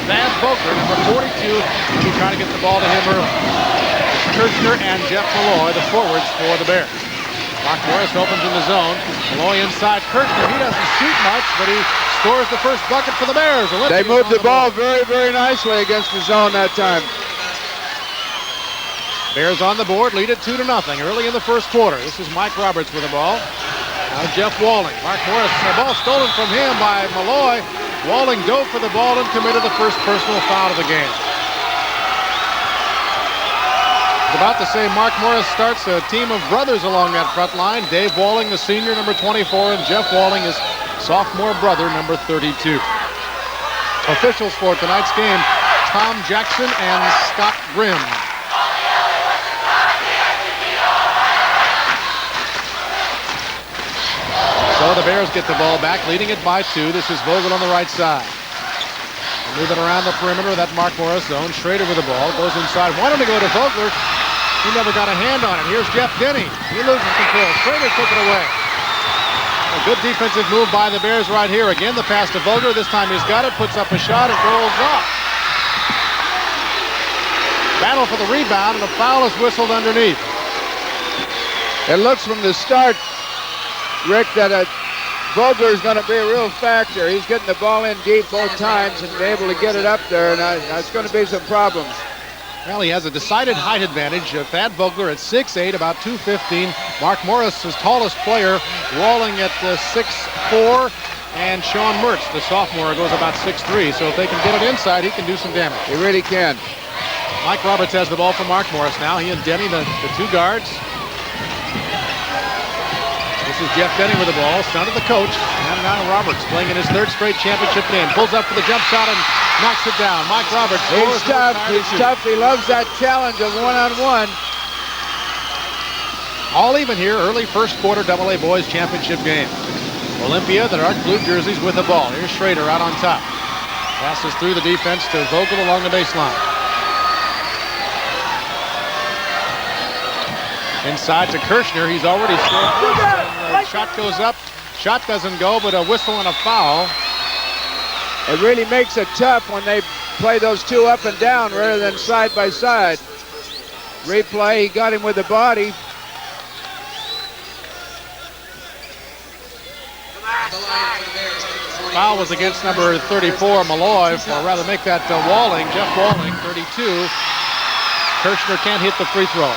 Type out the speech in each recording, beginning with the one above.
Thad Vogler, number 42. Let me try to get the ball to him early. Kirchner and Jeff Malloy, the forwards for the Bears. Mark Morris opens in the zone. Malloy inside Kirchner. He doesn't shoot much, but he scores the first bucket for the Bears. Olympia they moved the ball very, very nicely against the zone that time. Bears on the board, lead it 2-0 early in the first quarter. This is Mike Roberts with the ball. Now Jeff Walling. Mark Morris, the ball stolen from him by Malloy. Walling dove for the ball and committed the first personal foul of the game. About to say Mark Morris starts a team of brothers along that front line. Dave Walling, the senior, number 24, and Jeff Walling, his sophomore brother, number 32. Officials for tonight's game, Tom Jackson and Scott Grimm. So the Bears get the ball back, leading it by 2. This is Vogel on the right side. Moving around the perimeter of that Mark Morris zone. Schrader with the ball, goes inside. Wanted to go to Vogler. He never got a hand on it. Here's Jeff Denny. He loses control. Schrader took it away. A good defensive move by the Bears right here. Again, the pass to Vogler. This time he's got it, puts up a shot, and rolls up. Battle for the rebound, and a foul is whistled underneath. It looks from the start, Rick, that Vogler is going to be a real factor. He's getting the ball in deep both times and be able to get it up there, and that's going to be some problems. Well, he has a decided height advantage. Thad Vogler at 6'8", about 215. Mark Morris, his tallest player, Walling at 6'4", and Sean Mertz, the sophomore, goes about 6'3". So if they can get it inside, he can do some damage. He really can. Mike Roberts has the ball for Mark Morris now. He and Denny, the two guards. This is Jeff Denny with the ball, son of the coach. And now Roberts playing in his third straight championship game. Pulls up for the jump shot and knocks it down. Mike Roberts. He's tough. He's tough. He loves that challenge of one-on-one. All even here, early first quarter AA Boys Championship game. Olympia, the dark blue jerseys with the ball. Here's Schrader out on top. Passes through the defense to Vogel along the baseline. Inside to Kirchner. He's already scored. The shot goes up. Shot doesn't go, but a whistle and a foul. It really makes it tough when they play those two up and down rather than side by side. Replay, he got him with the body. Foul was against number 34, Malloy, or rather make that Walling, Jeff Walling, 32. Kirchner can't hit the free throw.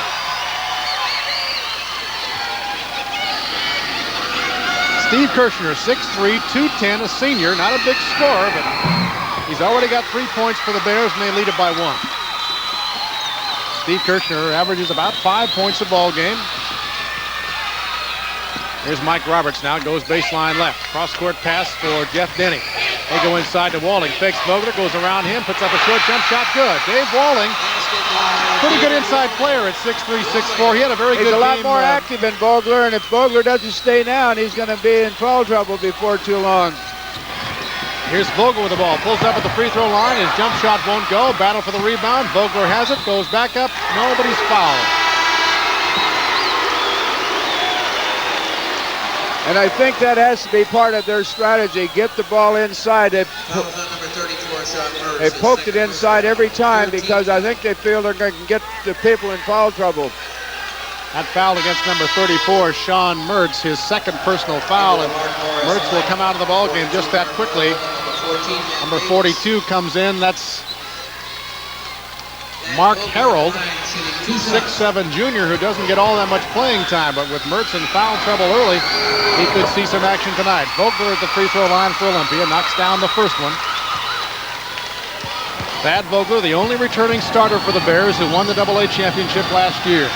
Steve Kirchner, 6'3", 210, a senior, not a big scorer, but he's already got 3 points for the Bears, and they lead it by 1. Steve Kirchner averages about 5 points a ball game. Here's Mike Roberts now, goes baseline left. Cross-court pass for Jeff Denny. They go inside to Walling, fakes Vogler, goes around him, puts up a short jump shot, good. Dave Walling, pretty good inside player at 6'3", 6'4". He had a very good game. He's a lot more active than Vogler, and if Vogler doesn't stay down, he's going to be in foul trouble before too long. Here's Vogel with the ball, pulls up at the free throw line. His jump shot won't go. Battle for the rebound. Vogler has it, goes back up. Nobody's fouled. And I think that has to be part of their strategy. Get the ball inside. They poked it inside every time because I think they feel they're going to get the people in foul trouble. That foul against number 34, Sean Mertz, his second personal foul, and Mertz will come out of the ball game just that quickly. Number 42 comes in. That's Mark Harold, 6'7" junior, who doesn't get all that much playing time, but with Mertz in foul trouble early, he could see some action tonight. Vogler at the free throw line for Olympia, knocks down the first one. Thad Vogler, the only returning starter for the Bears who won the AA championship last year.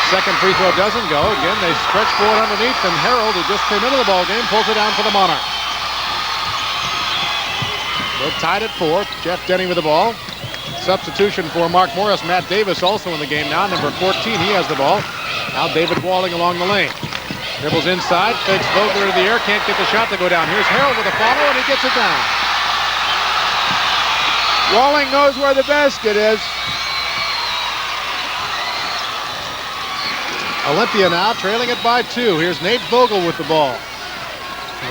Second free throw doesn't go. Again, they stretch forward underneath, and Harold, who just came into the ball game, pulls it down for the Monarchs. They're tied at 4. Jeff Denny with the ball. Substitution for Mark Morris. Matt Davis also in the game now. Number 14, he has the ball. Now David Walling along the lane. Dribbles inside, fakes Vogler in the air, can't get the shot to go down. Here's Harold with a follow, and he gets it down. Walling knows where the basket is. Olympia now trailing it by 2. Here's Nate Vogel with the ball.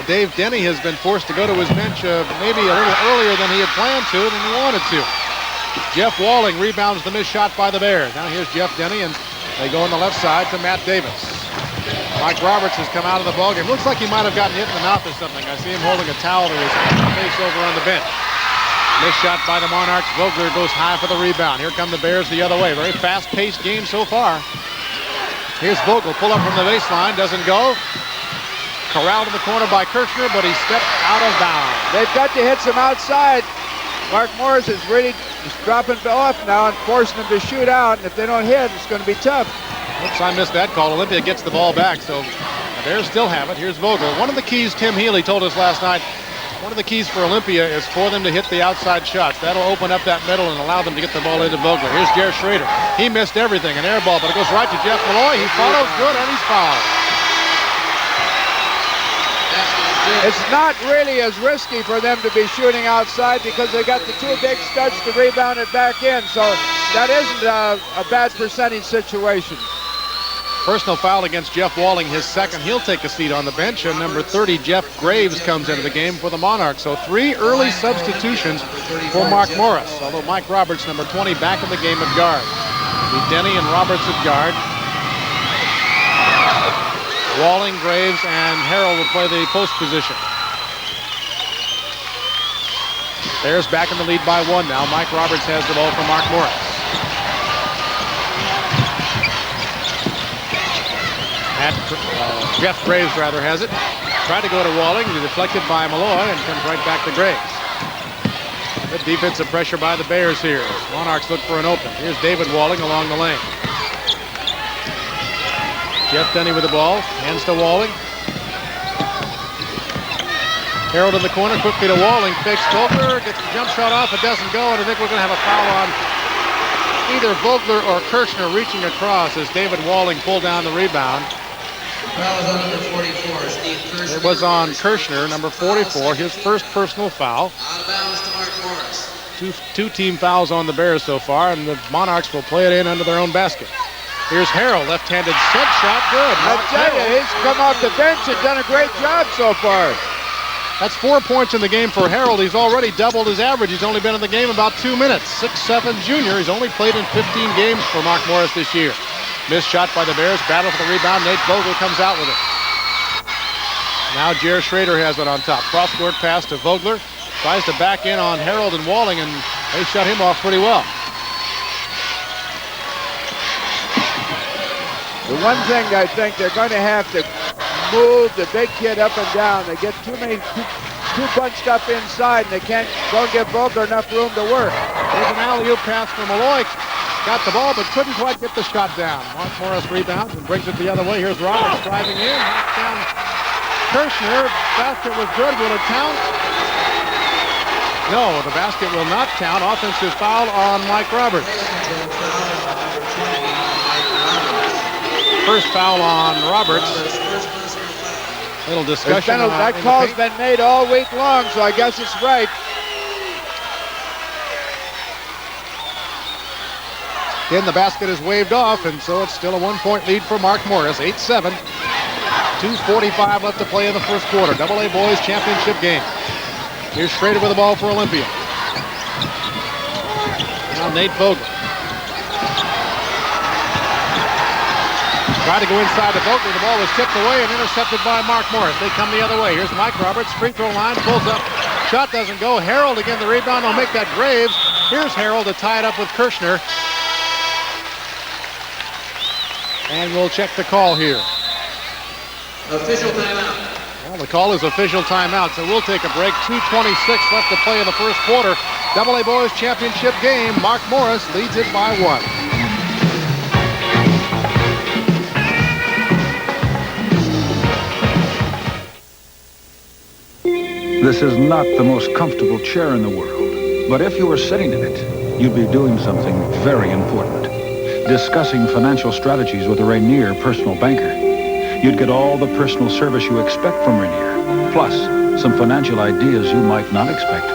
Dave Denny has been forced to go to his bench maybe a little earlier than he had planned to, than he wanted to. Jeff Walling rebounds the missed shot by the Bears. Now here's Jeff Denny, and they go on the left side to Matt Davis. Mike Roberts has come out of the ballgame. Looks like he might have gotten hit in the mouth or something. I see him holding a towel to his face over on the bench. Missed shot by the Monarchs. Vogler goes high for the rebound. Here come the Bears the other way. Very fast-paced game so far. Here's Vogel. Pull up from the baseline. Doesn't go. Corralled in the corner by Kirchner, but he stepped out of bounds. They've got to hit some outside. Mark Morris is really just dropping off now and forcing them to shoot out. And if they don't hit, it's going to be tough. Oops, I missed that call. Olympia gets the ball back, so the Bears still have it. Here's Vogel. One of the keys, Tim Healy told us last night, one of the keys for Olympia is for them to hit the outside shots. That'll open up that middle and allow them to get the ball into Vogler. Here's Jared Schrader. He missed everything, an air ball, but it goes right to Jeff Malloy. He follows good, and he's fouled. It's not really as risky for them to be shooting outside because they got the two big studs to rebound it back in. So that isn't a bad percentage situation. Personal foul against Jeff Walling, his second. He'll take a seat on the bench. And number 30, Jeff Graves, comes into the game for the Monarchs. So 3 early substitutions for Mark Morris. Although Mike Roberts, number 20, back in the game at guard. Denny and Roberts at guard. Walling, Graves, and Harrell will play the post position. Bears back in the lead by 1 now. Mike Roberts has the ball for Mark Morris. Jeff Graves has it. Tried to go to Walling, deflected by Malloy, and comes right back to Graves. Good defensive pressure by the Bears here. Monarchs look for an open. Here's David Walling along the lane. Jeff Denny with the ball, hands to Walling. Harold in the corner, quickly to Walling, fakes Vogler, gets the jump shot off, it doesn't go, and I think we're going to have a foul on either Vogler or Kirchner reaching across as David Walling pulled down the rebound. Foul was on number 44, Steve Kirchner. It was on Kirchner, number 44, his first personal foul. Out of bounds to Mark Morris. Two team fouls on the Bears so far, and the Monarchs will play it in under their own basket. Here's Harrell, left-handed set shot, good. I tell you, he's come off the bench and done a great job so far. That's 4 points in the game for Harrell. He's already doubled his average. He's only been in the game about 2 minutes. 6'7" junior. He's only played in 15 games for Mark Morris this year. Missed shot by the Bears. Battle for the rebound. Nate Vogel comes out with it. Now Jared Schrader has it on top. Cross-court pass to Vogler. Tries to back in on Harrell and Walling, and they shut him off pretty well. The one thing I think they're going to have to move the big kid up and down. They get too bunched up inside, and they don't give Vogler enough room to work. There's an alley-oop pass for Malloy. Got the ball, but couldn't quite get the shot down. Mark Morris rebounds and brings it the other way. Here's Roberts driving in. Knocks down Kirchner. Basket was good. Will it count? No, the basket will not count. Offensive foul on Mike Roberts. First foul on Roberts. Little discussion. That call's been made all week long, so I guess it's right. Again, the basket is waved off, and so it's still a 1-point lead for Mark Morris. 8-7. 2:45 left to play in the first quarter. AA Boys Championship game. Here's Schrader with the ball for Olympia. Now Nate Vogel. Tried to go inside to Vogler. The ball was tipped away and intercepted by Mark Morris. They come the other way. Here's Mike Roberts. Free throw line. Pulls up. Shot doesn't go. Harrell again the rebound. I'll make that Graves. Here's Harrell to tie it up with Kirchner. And we'll check the call here. Official timeout. Well, the call is official timeout, so we'll take a break. 2:26 left to play in the first quarter. AA Boys Championship game. Mark Morris leads it by 1. This is not the most comfortable chair in the world, but if you were sitting in it, you'd be doing something very important. Discussing financial strategies with a Rainier personal banker. You'd get all the personal service you expect from Rainier, plus some financial ideas you might not expect,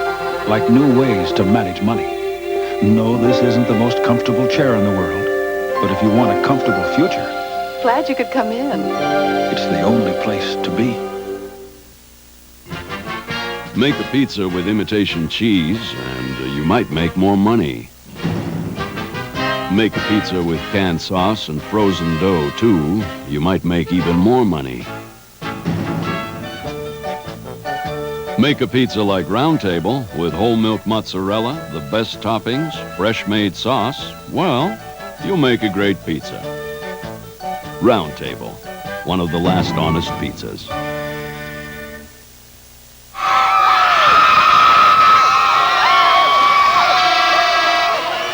like new ways to manage money. No, this isn't the most comfortable chair in the world, but if you want a comfortable future, Glad you could come in. it's the only place to be. Make a pizza with imitation cheese, and you might make more money. Make a pizza with canned sauce and frozen dough, too. You might make even more money. Make a pizza like Round Table with whole milk mozzarella, the best toppings, fresh-made sauce. Well, you'll make a great pizza. Round Table, one of the last honest pizzas.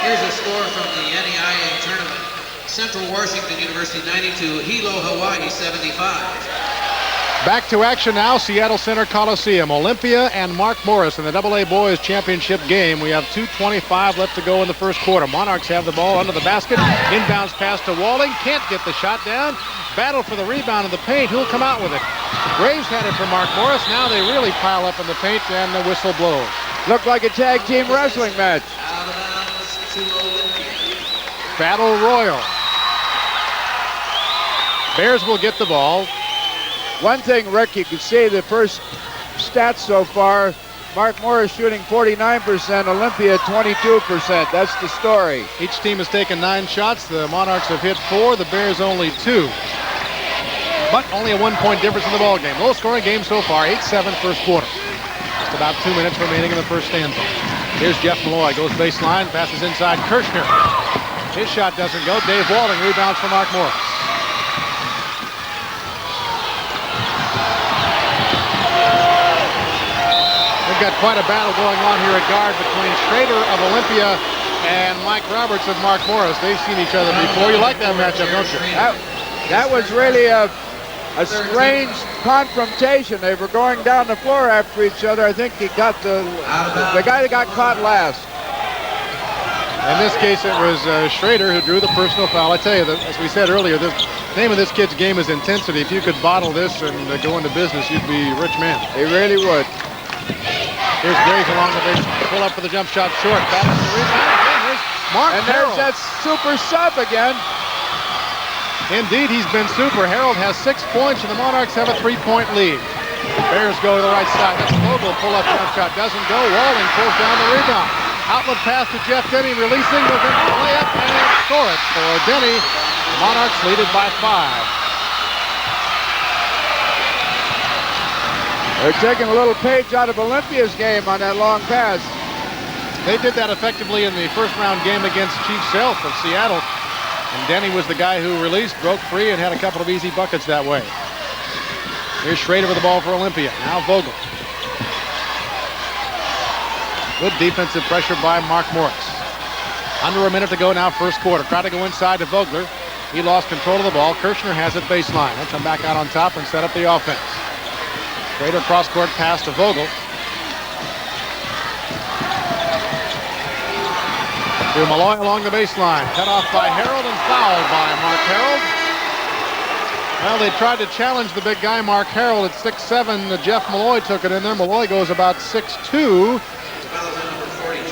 Here's a score from the NEIA tournament. Central Washington University 92, Hilo, Hawaii 75. Back to action now, Seattle Center Coliseum. Olympia and Mark Morris in the AA Boys Championship game. We have 2:25 left to go in the first quarter. Monarchs have the ball under the basket. Inbounds pass to Walling. Can't get the shot down. Battle for the rebound in the paint. Who'll come out with it? Graves had it for Mark Morris. Now they really pile up in the paint, and the whistle blows. Looked like a tag team wrestling match. Out of bounds to Olympia. Battle royal. Bears will get the ball. One thing, Rick, you can see the first stats so far. Mark Morris shooting 49%, Olympia 22%. That's the story. Each team has taken 9 shots. The Monarchs have hit 4, the Bears only 2. But only a 1-point difference in the ball game. Low scoring game so far, 8-7 first quarter. Just about 2 minutes remaining in the first stanza. Here's Jeff Malloy, goes baseline, passes inside Kirshner. His shot doesn't go. Dave Walling rebounds for Mark Morris. We've got quite a battle going on here at guard between Schrader of Olympia and Mike Roberts of Mark Morris. They've seen each other before. You like that matchup, don't you? That was really a strange confrontation. They were going down the floor after each other. I think he got the guy that got caught last. In this case, it was Schrader who drew the personal foul. I tell you, as we said earlier, the name of this kid's game is intensity. If you could bottle this and go into business, you'd be a rich man. He really would. Here's Graves along the baseline. Pull up for the jump shot short. Back to the rebound. Again, here's Mark And Harold. there's that super sub again. Indeed, he's been super. Harold has 6 points, and the Monarchs have a 3-point lead. Bears go to the right side. That's Vogel. Pull-up jump shot doesn't go. Walling pulls down the rebound. Outlet pass to Jeff Denny, releasing. Goes into the layup and score it for Denny. The Monarchs lead it by 5. They're taking a little page out of Olympia's game on that long pass. They did that effectively in the first-round game against Chief Self of Seattle. And Denny was the guy who released, broke free, and had a couple of easy buckets that way. Here's Schrader with the ball for Olympia. Now Vogel. Good defensive pressure by Mark Morris. Under a minute to go now, first quarter. Try to go inside to Vogler. He lost control of the ball. Kirshner has it baseline. He'll come back out on top and set up the offense. Schrader cross-court pass to Vogel. To Malloy along the baseline. Cut off by Harold and fouled by Mark Harold. Well, they tried to challenge the big guy, Mark Harold, at 6'7". Jeff Malloy took it in there. Malloy goes about 6'2".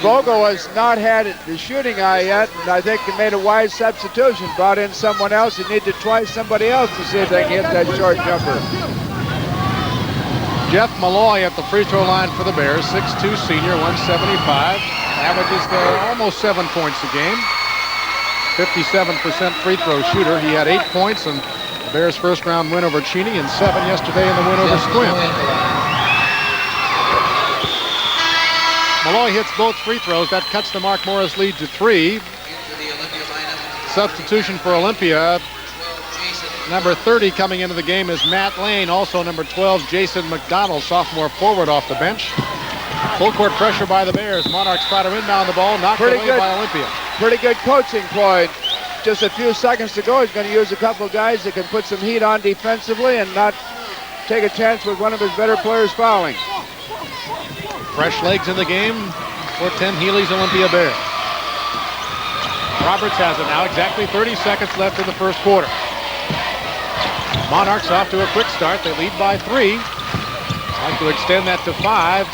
Vogel has not had the shooting eye yet, and I think they made a wise substitution. Brought in someone else. He needed twice somebody else to see if they can hit that short jumper. Jeff Malloy at the free throw line for the Bears, 6'2", senior, 175. Averages almost 7 points a game. 57% free throw shooter. He had 8 points in the Bears' first-round win over Cheney and 7 yesterday in the win over Squint. Malloy hits both free throws. That cuts the Mark Morris lead to 3. Substitution for Olympia. Number 30 coming into the game is Matt Lane. Also number 12, Jason McDonald, sophomore forward off the bench. Full court pressure by the Bears. Monarchs try to inbound the ball, knocked away by Olympia. Pretty good coaching ploy. Just a few seconds to go. He's going to use a couple of guys that can put some heat on defensively and not take a chance with one of his better players fouling. Fresh legs in the game for Tim Healy's Olympia Bears. Roberts has it now. Exactly 30 seconds left in the first quarter. Monarchs off to a quick start. They lead by 3. Like to extend that to 5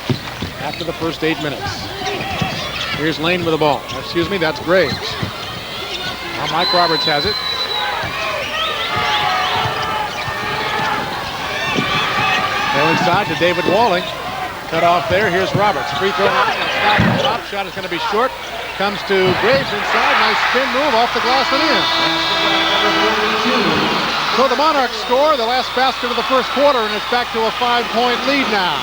after the first 8 minutes. Here's Lane with the ball. Excuse me, that's Graves. Now Mike Roberts has it. Go inside to David Walling. Cut off there. Here's Roberts. Free throw line. The top shot is going to be short. Comes to Graves inside. Nice spin move off the glass and in. So the Monarchs score the last basket of the first quarter, and it's back to a 5-point lead now.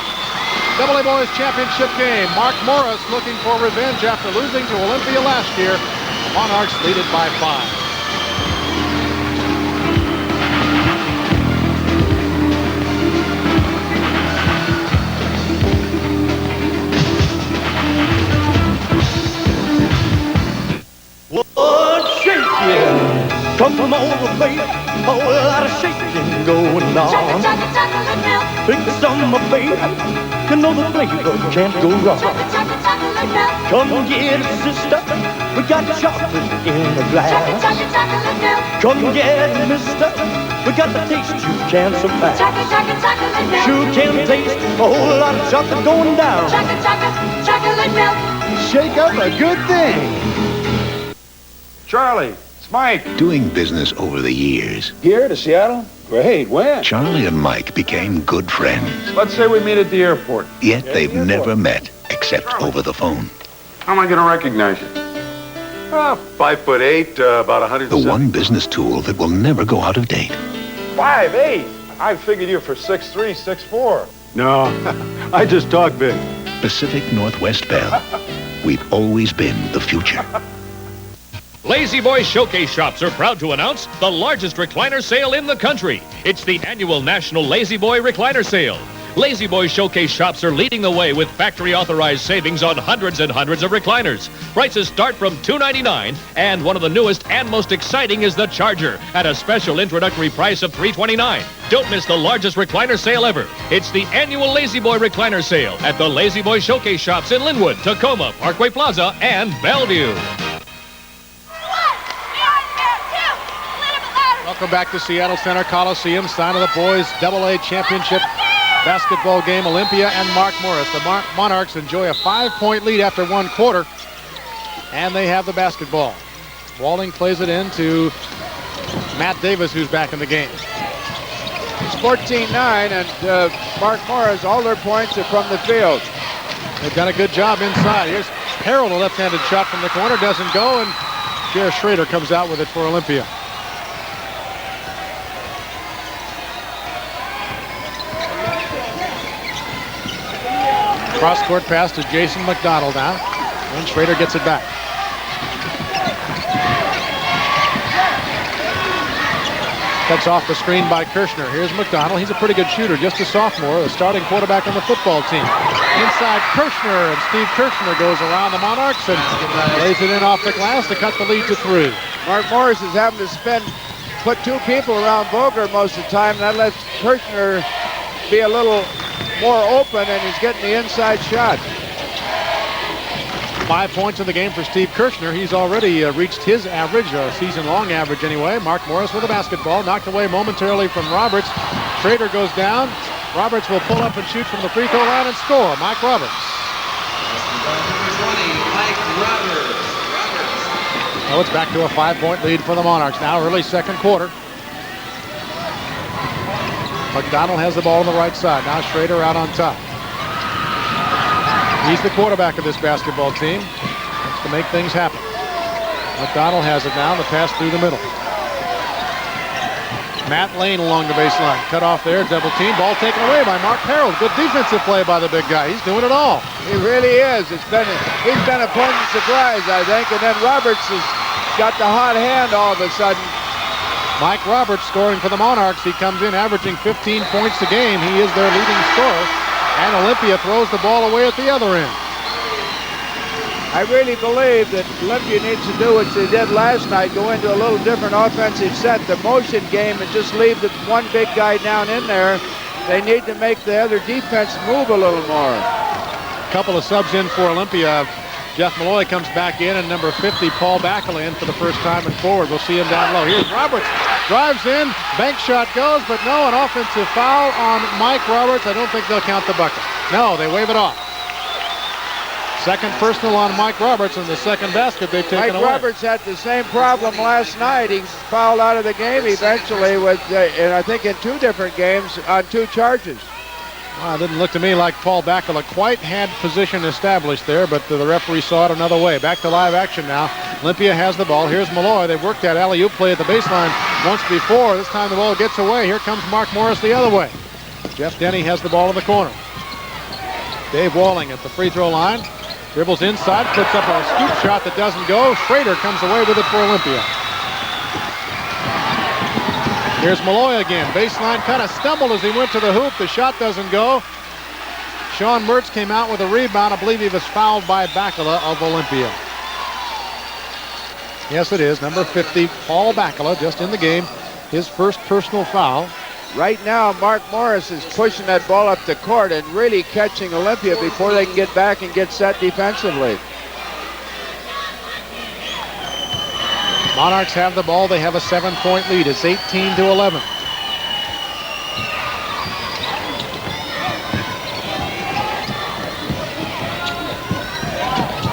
AA Boys Championship game. Mark Morris looking for revenge after losing to Olympia last year. The Monarchs lead it by 5. Come on over, baby, a lot of shaking going on. Chocolate milk. Bring some, baby, you know the flavor can't go wrong. Chocolate milk. Come get it, sister, we got chocolate in a glass. Chocolate milk. Come get it, mister, we got the taste you can't surpass. Chocolate milk. Sure can taste a whole lot of chocolate going down. Chocolate milk. Shake up a good thing. Charlie, it's Mike. Doing business over the years, Here to Seattle? Great, when? Charlie and Mike became good friends. Let's say we meet at the airport. Yet Yeah, they've the airport. never met, except over the phone. How am I going to recognize you? 5'8", about 100. The one business tool that will never go out of date. 5'8". I figured you for 6'3", 6'4". No, I just talk big. Pacific Northwest Bell. We've always been the future. Lazy Boy Showcase Shops are proud to announce the largest recliner sale in the country. It's the annual National Lazy Boy Recliner Sale. Lazy Boy Showcase Shops are leading the way with factory-authorized savings on hundreds and hundreds of recliners. Prices start from $299, and one of the newest and most exciting is the Charger at a special introductory price of $329. Don't miss the largest recliner sale ever. It's the annual Lazy Boy Recliner Sale at the Lazy Boy Showcase Shops in Linwood, Tacoma, Parkway Plaza, and Bellevue. Welcome back to Seattle Center Coliseum. Sign of the boys' AA Championship basketball game. Olympia and Mark Morris. The Monarchs enjoy a 5-point lead after one quarter, and they have the basketball. Walling plays it in to Matt Davis, who's back in the game. It's 14-9, and Mark Morris, all their points are from the field. They've done a good job inside. Here's Harold, a left-handed shot from the corner. Doesn't go, and J.R. Schrader comes out with it for Olympia. Cross-court pass to Jason McDonald now. And Schrader gets it back. Cuts off the screen by Kirshner. Here's McDonald. He's a pretty good shooter, just a sophomore, a starting quarterback on the football team. Inside Kirshner, and Steve Kirshner goes around the Monarchs and lays it in off the glass to cut the lead to 3. Mark Morris is having to put two people around Vogler most of the time. That lets Kirshner be a little more open, and he's getting the inside shot. 5 points in the game for Steve Kirshner. He's already reached his average, a season-long average anyway. Mark Morris with a basketball, knocked away momentarily from Roberts. Schrader goes down. Roberts will pull up and shoot from the free throw line and score. Mike Roberts. Number 20, Mike Roberts. Well, it's back to a 5-point lead for the Monarchs now, early second quarter. McDonald has the ball on the right side. Now Schrader out on top. He's the quarterback of this basketball team. Wants to make things happen. McDonald has it now. The pass through the middle. Matt Lane along the baseline. Cut off there. Double team. Ball taken away by Mark Harold. Good defensive play by the big guy. He's doing it all. He really is. He's been a pleasant surprise, I think. And then Roberts has got the hot hand all of a sudden. Mike Roberts scoring for the Monarchs. He comes in averaging 15 points a game. He is their leading scorer. And Olympia throws the ball away at the other end. I really believe that Olympia needs to do what they did last night, go into a little different offensive set, the motion game, and just leave the one big guy down in there. They need to make the other defense move a little more. A couple of subs in for Olympia. Jeff Malloy comes back in, and number 50, Paul Bacala, in for the first time and forward. We'll see him down low. Here's Roberts. Drives in. Bank shot goes, but no, an offensive foul on Mike Roberts. I don't think they'll count the bucket. No, they wave it off. Second personal on Mike Roberts, and the second basket they've taken away. Mike Roberts had the same problem last night. He fouled out of the game eventually with, and I think in 2 different games on 2 charges. Well, it didn't look to me like Paul Bacala quite had position established there, but the referee saw it another way. Back to live action now. Olympia has the ball. Here's Malloy. They've worked that alley-oop play at the baseline once before. This time the ball gets away. Here comes Mark Morris the other way. Jeff Denny has the ball in the corner. Dave Walling at the free throw line. Dribbles inside, puts up a scoop shot that doesn't go. Schrader comes away with it for Olympia. Here's Malloy again. Baseline, kind of stumbled as he went to the hoop. The shot doesn't go. Sean Mertz came out with a rebound. I believe he was fouled by Bacala of Olympia. Yes, it is. Number 50, Paul Bacala, just in the game. His first personal foul. Right now, Mark Morris is pushing that ball up the court and really catching Olympia before they can get back and get set defensively. Monarchs have the ball. They have a 7-point lead. It's 18-11.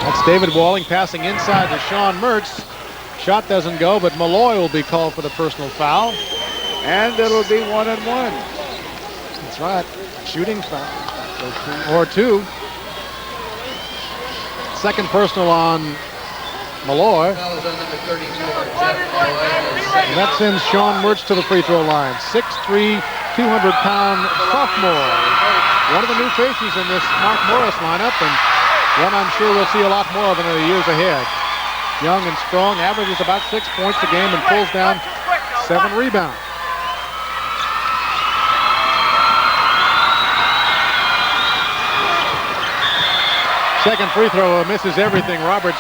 That's David Walling passing inside to Sean Mertz. Shot doesn't go, but Malloy will be called for the personal foul. And it'll be 1-1. That's right. Shooting foul. Or two. Second personal on Malloy. And that sends Sean Mertz to the free throw line. 6'3", 200-pound sophomore. One of the new faces in this Mark Morris lineup, and one I'm sure we'll see a lot more of in the years ahead. Young and strong, averages about 6 points a game and pulls down 7 rebounds. Second free throw misses everything. Roberts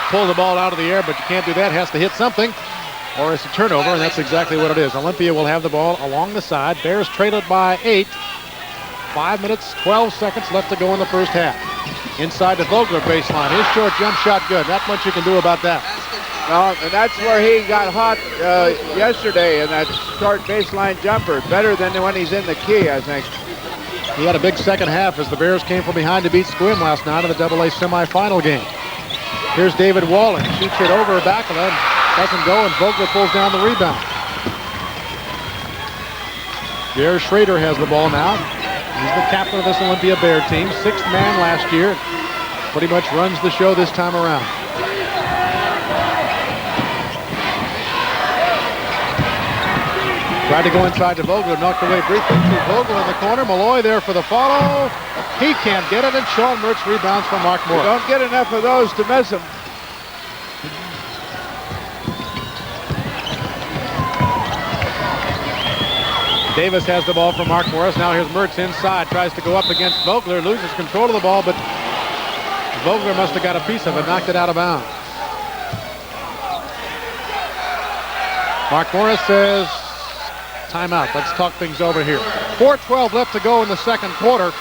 pulled the ball out of the air, but you can't do that. Has to hit something, or it's a turnover, and that's exactly what it is. Olympia will have the ball along the side. Bears trail it by 8. 5 minutes, 12 seconds left to go in the first half. Inside the Vogler baseline. His short jump shot good. Not much you can do about that. No, and that's where he got hot yesterday in that short baseline jumper. Better than when he's in the key, I think. He had a big second half as the Bears came from behind to beat Squim last night in the AA semifinal game. Here's David Walling. Shoots it over Bacala. Doesn't go, and Vogler pulls down the rebound. Jared Schrader has the ball now. He's the captain of this Olympia Bear team. 6th man last year. Pretty much runs the show this time around. Tried to go inside to Vogler, knocked away briefly to Vogler in the corner. Malloy there for the follow. He can't get it, and Sean Mertz rebounds from Mark Morris. Don't get enough of those to miss him. Davis has the ball from Mark Morris. Now here's Mertz inside. Tries to go up against Vogler. Loses control of the ball, but Vogler must have got a piece of it. Knocked it out of bounds. Mark Morris says, timeout. Let's talk things over here. 4:12 left to go in the second quarter.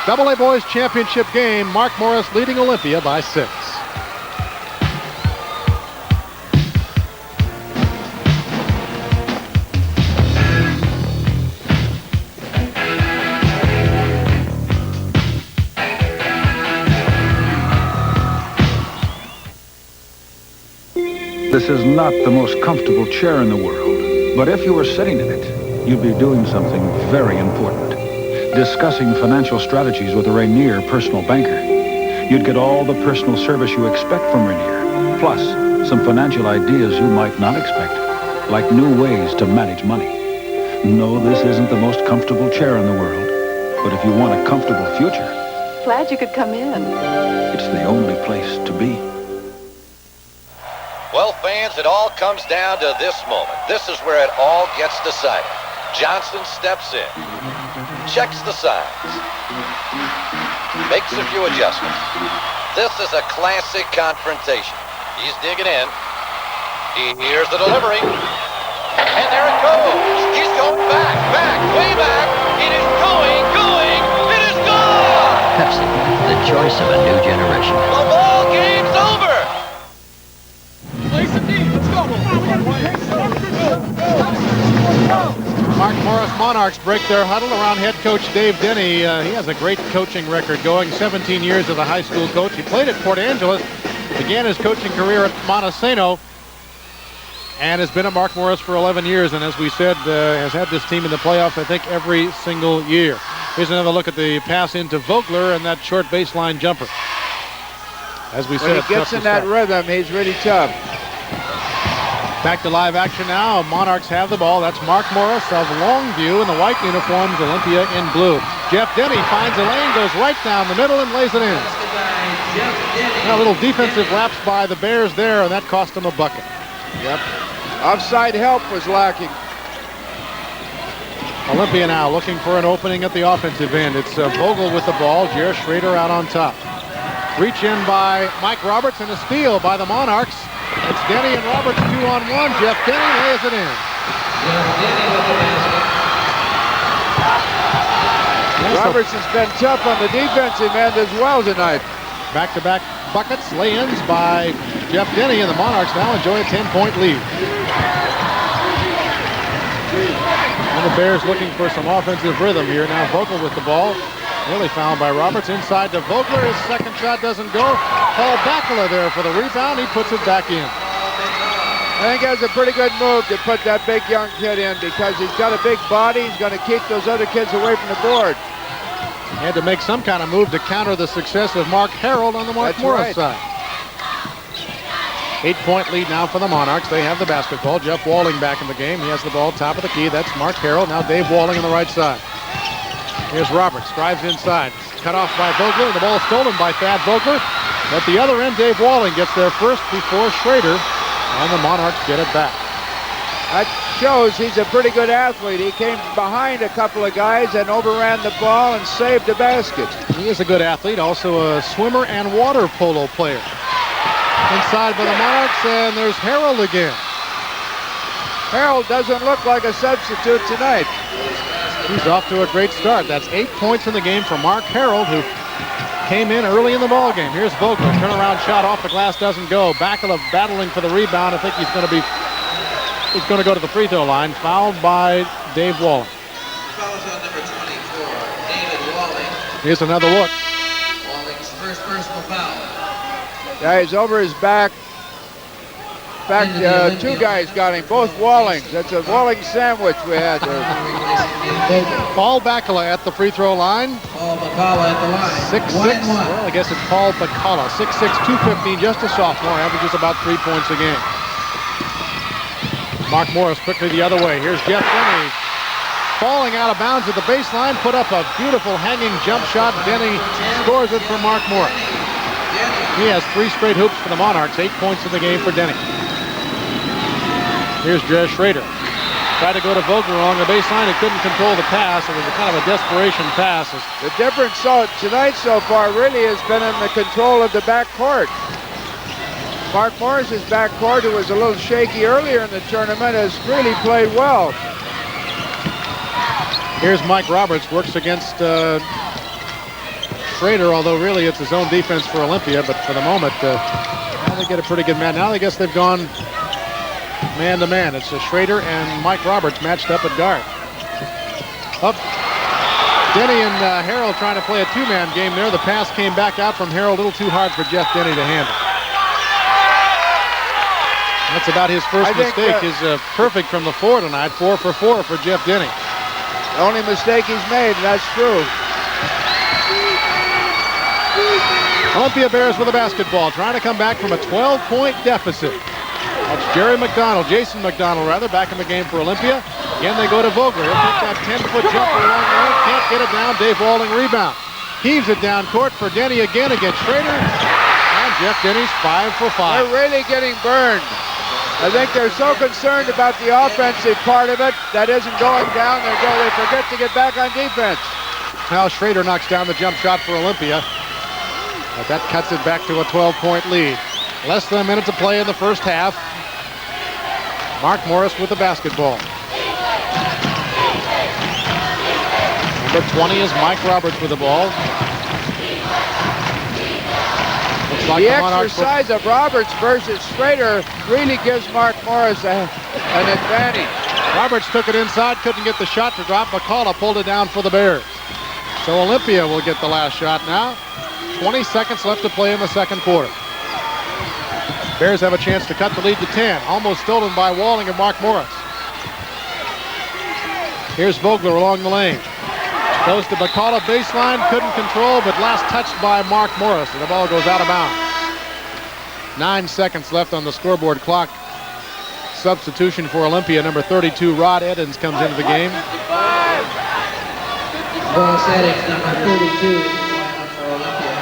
AA Boys Championship game. Mark Morris leading Olympia by 6. This is not the most comfortable chair in the world, but if you were sitting in it, you'd be doing something very important. Discussing financial strategies with a Rainier personal banker. You'd get all the personal service you expect from Rainier, plus some financial ideas you might not expect, like new ways to manage money. No, this isn't the most comfortable chair in the world, but if you want a comfortable future, glad you could come in. It's the only place to be. Well, fans, it all comes down to this moment. This is where it all gets decided. Johnson steps in, checks the signs, makes a few adjustments. This is a classic confrontation. He's digging in. He hears the delivery. And there it goes. He's going back, way back. It is going. It is gone. Pepsi, the choice of a new generation. The ball game's over. Mark Morris Monarchs break their huddle around head coach Dave Denny. He has a great coaching record going, 17 years as a high school coach. He played at Port Angeles, began his coaching career at Montesano, and has been at Mark Morris for 11 years, and as we said, has had this team in the playoffs, I think, every single year. Here's another look at the pass into Vogler and that short baseline jumper. As we said, when he gets in that rhythm, he's really tough. Back to live action now. Monarchs have the ball. That's Mark Morris of Longview in the white uniforms, Olympia in blue. Jeff Denny finds a lane, goes right down the middle and lays it in. Now a little defensive lapse by the Bears there, and that cost them a bucket. Yep. Offside help was lacking. Olympia now looking for an opening at the offensive end. It's Vogel with the ball. Jer Schrader out on top. Reach in by Mike Roberts and a steal by the Monarchs. It's Denny and Roberts 2-on-1. Jeff Denny lays it in. Roberts has been tough on the defensive end as well tonight. Back-to-back buckets, lay-ins by Jeff Denny, and the Monarchs now enjoy a 10-point lead. And the Bears looking for some offensive rhythm here. Now Vogel with the ball. Nearly fouled by Roberts. Inside to Vogler. His second shot doesn't go. Paul Bakula there for the rebound. He puts it back in. I think that's a pretty good move to put that big young kid in because he's got a big body. He's going to keep those other kids away from the board. He had to make some kind of move to counter the success of Mark Harold on the Mark Morris side. 8-point lead now for the Monarchs. They have the basketball. Jeff Walling back in the game. He has the ball top of the key. That's Mark Harold. Now Dave Walling on the right side. Here's Roberts. Drives inside. Cut off by Vogler. The ball stolen by Thad Vogler. At the other end, Dave Walling gets there first before Schrader. And the Monarchs get it back. That shows he's a pretty good athlete. He came behind a couple of guys and overran the ball and saved the basket. He is a good athlete, also a swimmer and water polo player. Inside by the Monarchs, and there's Harold again. Harold doesn't look like a substitute tonight. He's off to a great start. That's 8 points in the game for Mark Harold, who came in early in the ball game. Here's Vogler. Turnaround shot off the glass, doesn't go. Bakula battling for the rebound. I think he's going to go to the free throw line. Fouled by Dave Walling. Fouls on number 24, David Walling. Here's another look. Walling's first personal foul. Yeah, he's over his back. In fact, two guys got him, both Wallings. That's a Walling sandwich we had there. Paul Bakula at the free throw line. Paul Bakala at the line. 6'6". Well, I guess it's Paul Bakala. 6'6", 215, just a sophomore. Averages about 3 points a game. Mark Morris quickly the other way. Here's Jeff Denny. Falling out of bounds at the baseline. Put up a beautiful hanging jump shot. Denny scores it for Mark Morris. He has 3 straight hoops for the Monarchs. 8 points in the game for Denny. Here's Jer Schrader. Tried to go to Vogler along the baseline. He couldn't control the pass. It was a kind of a desperation pass. The difference tonight so far really has been in the control of the backcourt. Mark Morris's backcourt, who was a little shaky earlier in the tournament, has really played well. Here's Mike Roberts. Works against Schrader, although really it's his own defense for Olympia. But for the moment, now they get a pretty good man. Now I guess they've gone man-to-man. It's Schrader and Mike Roberts matched up at guard. Up. Denny and Harold trying to play a two-man game there. The pass came back out from Harold. A little too hard for Jeff Denny to handle. That's about his first mistake. He's perfect from the floor tonight. 4 for 4 for Jeff Denny. The only mistake he's made, that's true. Olympia Bears with a basketball, trying to come back from a 12-point deficit. That's Jason McDonald, back in the game for Olympia. Again, they go to Vogler. He'll take that 10-foot jumper along the line. Can't get it down. Dave Walling rebound. Heaves it down court for Denny again against Schrader. And Jeff Denny's 5 for 5. They're really getting burned. I think they're so concerned about the offensive part of it that isn't going down. They forget to get back on defense. Now Schrader knocks down the jump shot for Olympia. But that cuts it back to a 12-point lead. Less than a minute to play in the first half. Mark Morris with the basketball. Number 20 is Mike Roberts with the ball. Looks like the exercise of Roberts versus Schrader really gives Mark Morris an advantage. Roberts took it inside, couldn't get the shot to drop. McCullough pulled it down for the Bears. So Olympia will get the last shot now. 20 seconds left to play in the second quarter. Bears have a chance to cut the lead to 10. Almost stolen by Walling and Mark Morris. Here's Vogler along the lane. Goes to Bacalla baseline, couldn't control, but last touched by Mark Morris, and the ball goes out of bounds. 9 seconds left on the scoreboard clock. Substitution for Olympia, number 32, Rod Edens, comes into the game. Ross Edens, number 32, for Olympia.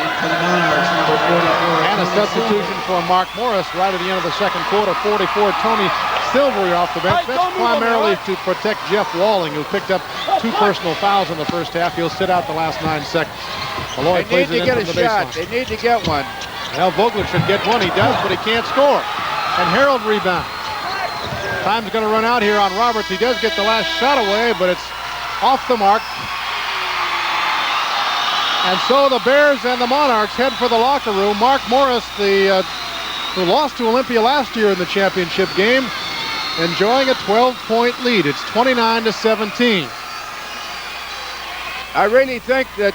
And for the Monarchs, number 44. And a substitution for Mark Morris right at the end of the second quarter. 44, Tony Silvery off the bench. That's primarily to protect Jeff Walling, who picked up 2 personal fouls in the first half. He'll sit out the last 9 seconds. Malloy They need plays it to in get from a the shot. baseline. They need to get one. Well, Vogler should get one. He does, but he can't score. And Harold rebounds. Time's going to run out here on Roberts. He does get the last shot away, but it's off the mark. And so the Bears and the Monarchs head for the locker room. Mark Morris, who lost to Olympia last year in the championship game, enjoying a 12-point lead. It's 29-17. I really think that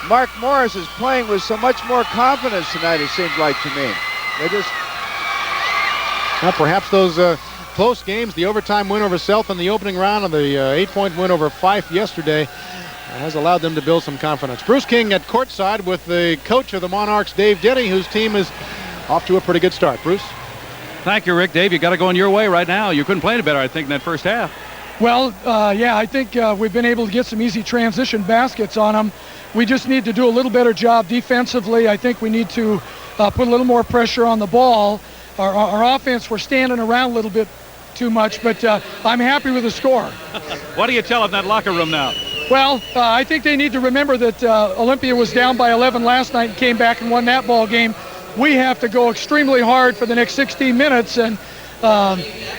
Mark Morris is playing with so much more confidence tonight, it seems like to me. They just... Well, perhaps those close games, the overtime win over South in the opening round and the 8-point win over Fife yesterday, has allowed them to build some confidence. Bruce King at courtside with the coach of the Monarchs, Dave Denny, whose team is off to a pretty good start. Bruce? Thank you, Rick. Dave, you got to go in your way right now. You couldn't play any better, I think, in that first half. Well, yeah, I think we've been able to get some easy transition baskets on them. We just need to do a little better job defensively. I think we need to put a little more pressure on the ball. Our offense, we're standing around a little bit too much, but I'm happy with the score. What do you tell them in that locker room now? Well, I think they need to remember that Olympia was down by 11 last night and came back and won that ball game. We have to go extremely hard for the next 16 minutes, and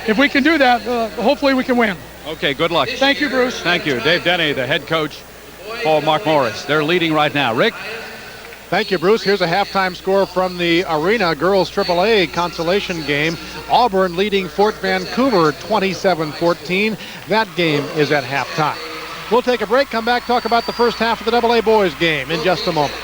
if we can do that, hopefully we can win. Okay, good luck. Thank you, Bruce. Thank you. Dave Denny, the head coach for Mark Morris. They're leading right now. Rick? Thank you, Bruce. Here's a halftime score from the Arena Girls AAA consolation game. Auburn leading Fort Vancouver 27-14. That game is at halftime. We'll take a break, come back, talk about the first half of the AA boys game in just a moment.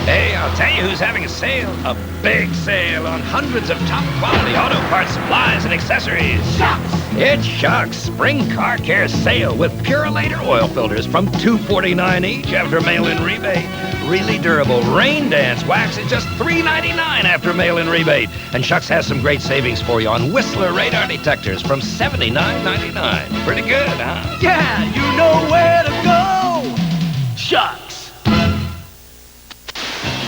Hey, I'll tell you who's having a sale. A big sale on hundreds of top quality auto parts, supplies, and accessories. Shucks! It's Shucks Spring Car Care Sale with Purolator oil filters from $2.49 each after mail-in rebate. Really durable rain dance wax is just $3.99 after mail-in rebate. And Shucks has some great savings for you on Whistler radar detectors from $79.99. Pretty good, huh? Yeah, you know where to go. Shucks.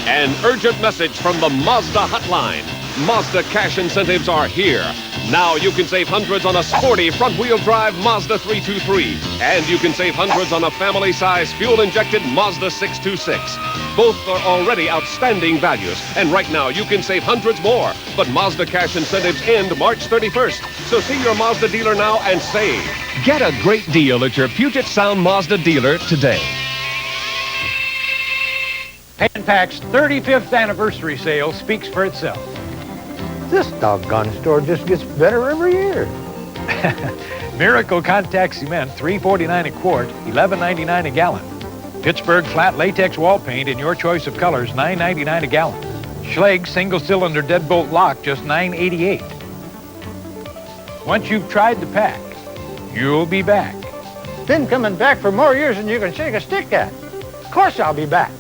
An urgent message from the Mazda hotline. Mazda cash incentives are here. Now you can save hundreds on a sporty front-wheel drive Mazda 323. And you can save hundreds on a family-size fuel-injected Mazda 626. Both are already outstanding values. And right now you can save hundreds more. But Mazda cash incentives end March 31st. So see your Mazda dealer now and save. Get a great deal at your Puget Sound Mazda dealer today. Penpac's 35th anniversary sale speaks for itself. This doggone store just gets better every year. Miracle Contact Cement, $3.49 a quart, $11.99 a gallon. Pittsburgh Flat Latex Wall Paint in your choice of colors, $9.99 a gallon. Schlage single-cylinder deadbolt lock, just $9.88. Once you've tried the pack, you'll be back. Been coming back for more years than you can shake a stick at. Of course I'll be back.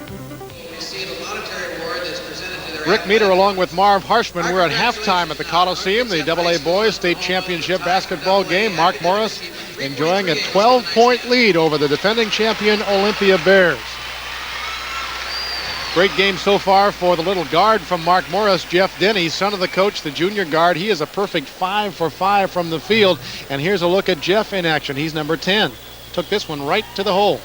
Rick Meter along with Marv Harshman. We're at halftime at the Coliseum, the AA Boys State Championship basketball game. Mark Morris enjoying a 12-point lead over the defending champion Olympia Bears. Great game so far for the little guard from Mark Morris, Jeff Denny, son of the coach, the junior guard. He is a perfect 5 for 5 from the field. And here's a look at Jeff in action. He's number 10. Took this one right to the hole.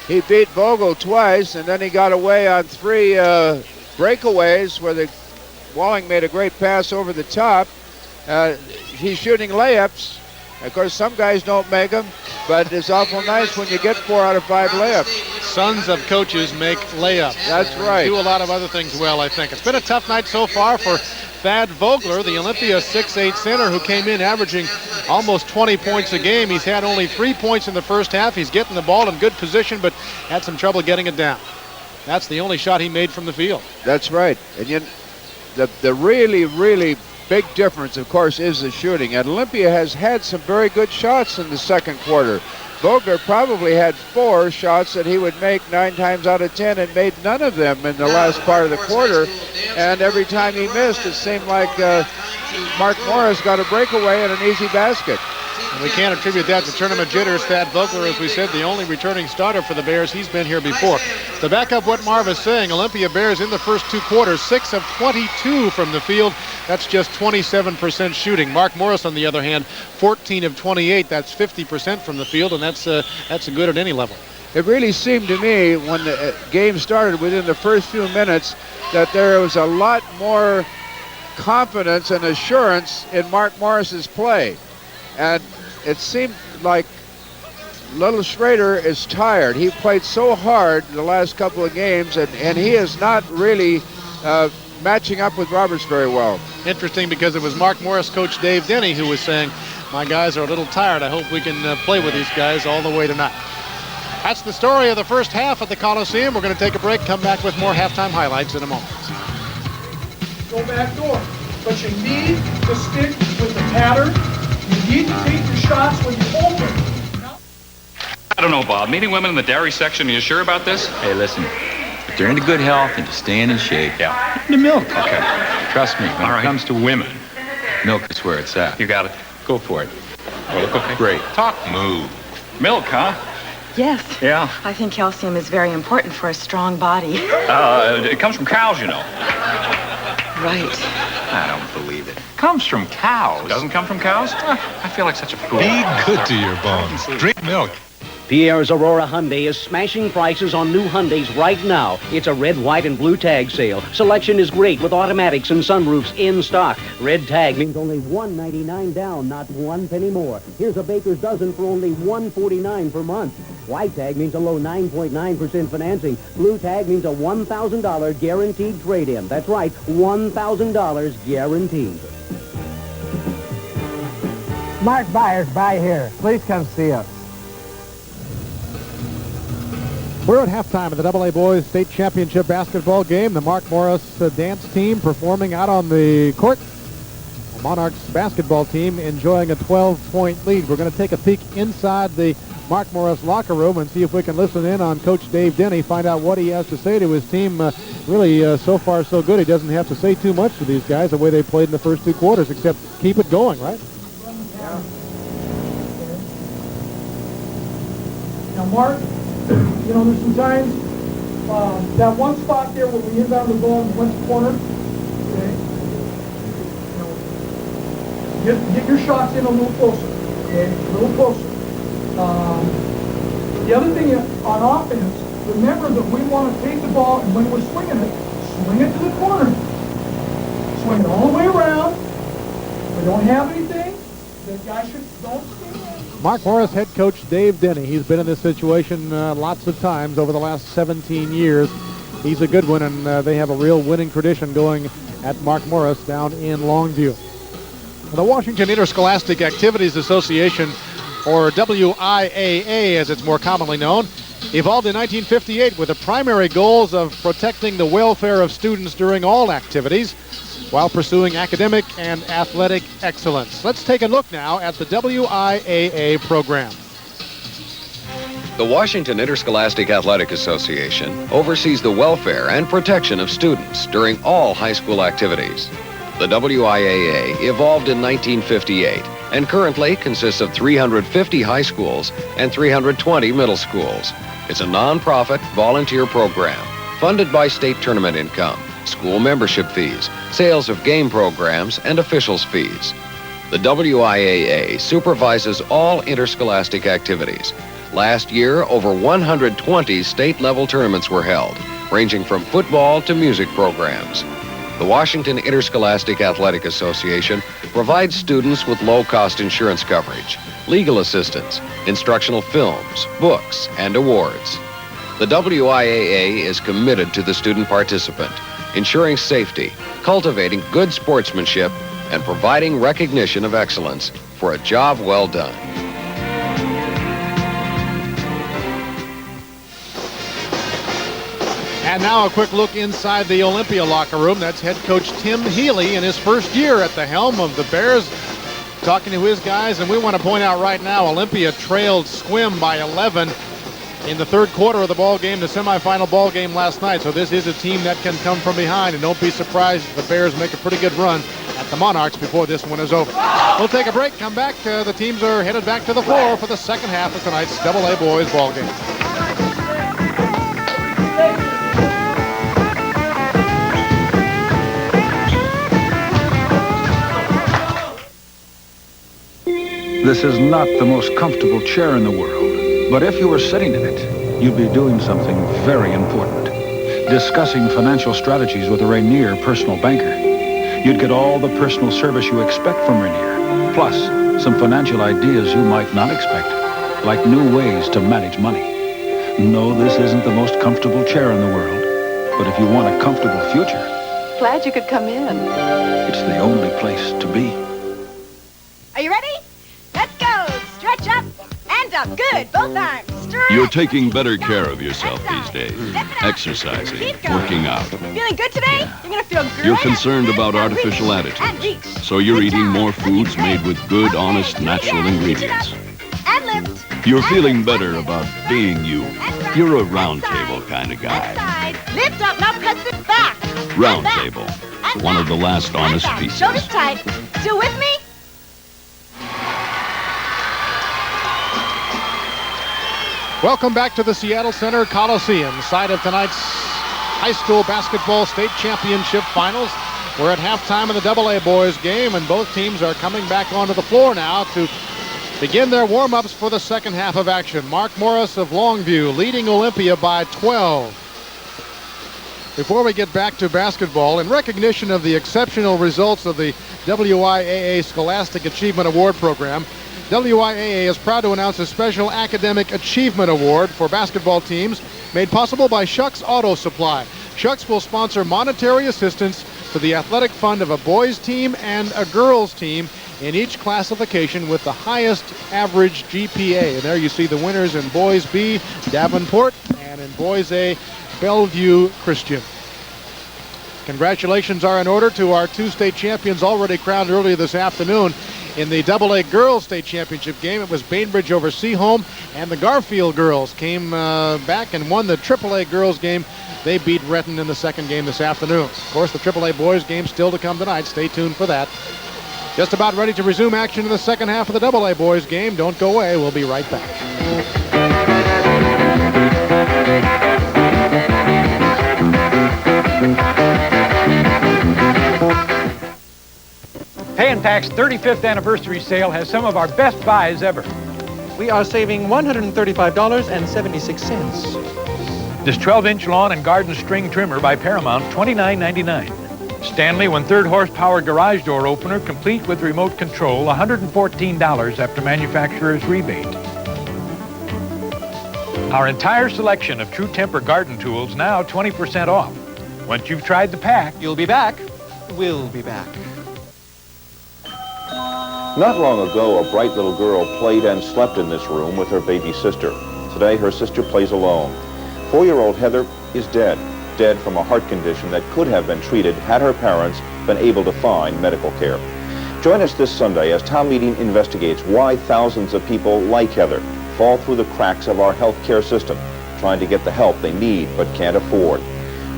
He beat Vogel twice, and then he got away on 3 breakaways where the Walling made a great pass over the top. He's shooting layups. Of course, some guys don't make them, but it's awful nice when you get 4 out of 5 layups. Sons of coaches make layups. That's right. Do a lot of other things well, I think. It's been a tough night so far for Thad Vogler, the Olympia 6'8 center who came in averaging almost 20 points a game. He's had only 3 points in the first half. He's getting the ball in good position, but had some trouble getting it down. That's the only shot he made from the field. That's right. And the really, really big difference, of course, is the shooting. And Olympia has had some very good shots in the second quarter. Vogler probably had 4 shots that he would make 9 times out of 10 and made none of them in the last part of the quarter. And every time he missed, it seemed like Mark Morris got a breakaway and an easy basket. And we can't attribute that to tournament jitters. Thad Vogler, as we said, the only returning starter for the Bears. He's been here before. To back up what Marv is saying, Olympia Bears in the first 2 quarters, 6 of 22 from the field. That's just 27% shooting. Mark Morris, on the other hand, 14 of 28. That's 50% from the field, and that's good at any level. It really seemed to me when the game started within the first few minutes that there was a lot more confidence and assurance in Mark Morris's play. And it seemed like little Schrader is tired. He played so hard the last couple of games, and he is not really matching up with Roberts very well. Interesting, because it was Mark Morris coach Dave Denny who was saying, my guys are a little tired. I hope we can play with these guys all the way tonight. That's the story of the first half at the Coliseum. We're going to take a break, come back with more halftime highlights in a moment. Go back door. But you need to stick with the pattern. You need to take your shots when you open. I don't know, Bob. Meeting women in the dairy section, are you sure about this? Hey, listen. If they're into good health and just staying in shape, the milk. Okay. Trust me, when it comes to women, milk is where it's at. You got it. Go for it. Oh, look okay. Great. Talk. Move. Milk, huh? Yes. Yeah. I think calcium is very important for a strong body. It comes from cows, you know. Right. I don't believe it. Comes from cows. Doesn't come from cows? I feel like such a fool. Be good to your bones. Drink milk. Pierre's Aurora Hyundai is smashing prices on new Hyundais right now. It's a red, white, and blue tag sale. Selection is great with automatics and sunroofs in stock. Red tag means only $199 down, not 1 penny more. Here's a baker's dozen for only $149 per month. White tag means a low 9.9% financing. Blue tag means a $1,000 guaranteed trade-in. That's right, $1,000 guaranteed. Smart buyers buy here. Please come see us. We're at halftime of the AA Boys State Championship basketball game. The Mark Morris dance team performing out on the court. The Monarchs basketball team enjoying a 12-point lead. We're going to take a peek inside the Mark Morris locker room and see if we can listen in on Coach Dave Denny, find out what he has to say to his team. Really, so far, so good. He doesn't have to say too much to these guys the way they played in the first 2 quarters, except keep it going, right? Yeah. Now, Mark, you know, there's some times, that one spot there where we inbound the ball and went to corner, okay? You know, get your shots in a little closer, okay? A little closer. The other thing on offense, remember that we want to take the ball, and when we're swinging it, swing it to the corner. Swing it all the way around. If we don't have anything, the guy don't stay in. Mark Morris head coach Dave Denny. He's been in this situation lots of times over the last 17 years. He's a good one, and they have a real winning tradition going at Mark Morris down in Longview. The Washington Interscholastic Activities Association, or WIAA as it's more commonly known, evolved in 1958 with the primary goals of protecting the welfare of students during all activities while pursuing academic and athletic excellence. Let's take a look now at the WIAA program. The Washington Interscholastic Athletic Association oversees the welfare and protection of students during all high school activities. The WIAA evolved in 1958 and currently consists of 350 high schools and 320 middle schools. It's a non-profit volunteer program funded by state tournament income, school membership fees, sales of game programs, and officials' fees. The WIAA supervises all interscholastic activities. Last year, over 120 state-level tournaments were held, ranging from football to music programs. The Washington Interscholastic Athletic Association provides students with low-cost insurance coverage, legal assistance, instructional films, books, and awards. The WIAA is committed to the student participant, ensuring safety, cultivating good sportsmanship, and providing recognition of excellence for a job well done. And now a quick look inside the Olympia locker room. That's head coach Tim Healy in his first year at the helm of the Bears, talking to his guys. And we want to point out right now, Olympia trailed Squim by 11 in the third quarter of the ball game, the semifinal ball game last night. So this is a team that can come from behind, and don't be surprised if the Bears make a pretty good run at the Monarchs before this one is over. We'll take a break, come back. The teams are headed back to the floor for the second half of tonight's AA boys ball game. This is not the most comfortable chair in the world, but if you were sitting in it, you'd be doing something very important. Discussing financial strategies with a Rainier personal banker. You'd get all the personal service you expect from Rainier, plus some financial ideas you might not expect, like new ways to manage money. No, this isn't the most comfortable chair in the world, but if you want a comfortable future, Glad you could come in. it's the only place to be. Are you ready? Let's go. Stretch up and up. Good. Both arms. Stretch. You're taking better care of yourself these days. Exercising, working out. Feeling good today? You're going to feel great. You're concerned about artificial And additives. reach. So you're eating more foods made with good, honest, natural ingredients. And lift. You're feeling better about being you. You're a round table kind of guy. Side. Lift up. Now press it back. Round table. One of the last honest pieces. Shoulders tight. Still with me? Welcome back to the Seattle Center Coliseum, site of tonight's high school basketball state championship finals. We're at halftime of the AA boys game, and both teams are coming back onto the floor now to begin their warm-ups for the second half of action. Mark Morris of Longview leading Olympia by 12. Before we get back to basketball, in recognition of the exceptional results of the WIAA Scholastic Achievement Award Program, WIAA is proud to announce a special Academic Achievement Award for basketball teams made possible by Shucks Auto Supply. Shucks will sponsor monetary assistance to the athletic fund of a boys team and a girls team in each classification with the highest average GPA. And there you see the winners in boys B, Davenport, and in boys A, Bellevue Christian. Congratulations are in order to our two state champions already crowned earlier this afternoon. In the AA Girls State Championship game, it was Bainbridge over Seaholm, and the Garfield girls came back and won the AAA Girls game. They beat Retton in the second game this afternoon. Of course, the AAA Boys game still to come tonight. Stay tuned for that. Just about ready to resume action in the second half of the AA Boys game. Don't go away. We'll be right back. Pay and Pack's 35th anniversary sale has some of our best buys ever. We are saving $135.76. This 12-inch lawn and garden string trimmer by Paramount, $29.99. Stanley 1/3 horsepower garage door opener, complete with remote control, $114 after manufacturer's rebate. Our entire selection of True Temper garden tools now 20% off. Once you've tried the pack, You'll be back. We'll be back. Not long ago, a bright little girl played and slept in this room with her baby sister. Today, her sister plays alone. 4-year-old Heather is dead from a heart condition that could have been treated had her parents been able to find medical care. Join us this Sunday as Town Meeting investigates why thousands of people like Heather fall through the cracks of our health care system, trying to get the help they need but can't afford.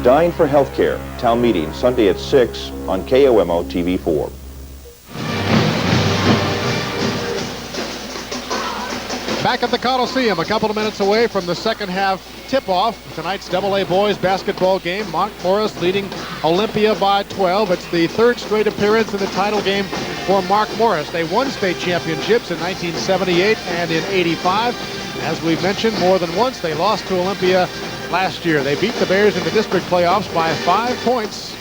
Dying for Health Care, Town Meeting, Sunday at 6 on KOMO TV4. Back at the Coliseum, a couple of minutes away from the second half tip-off. Tonight's AA boys basketball game. Mark Morris leading Olympia by 12. It's the third straight appearance in the title game for Mark Morris. They won state championships in 1978 and in 85. As we've mentioned more than once, they lost to Olympia last year. They beat the Bears in the district playoffs by 5 points.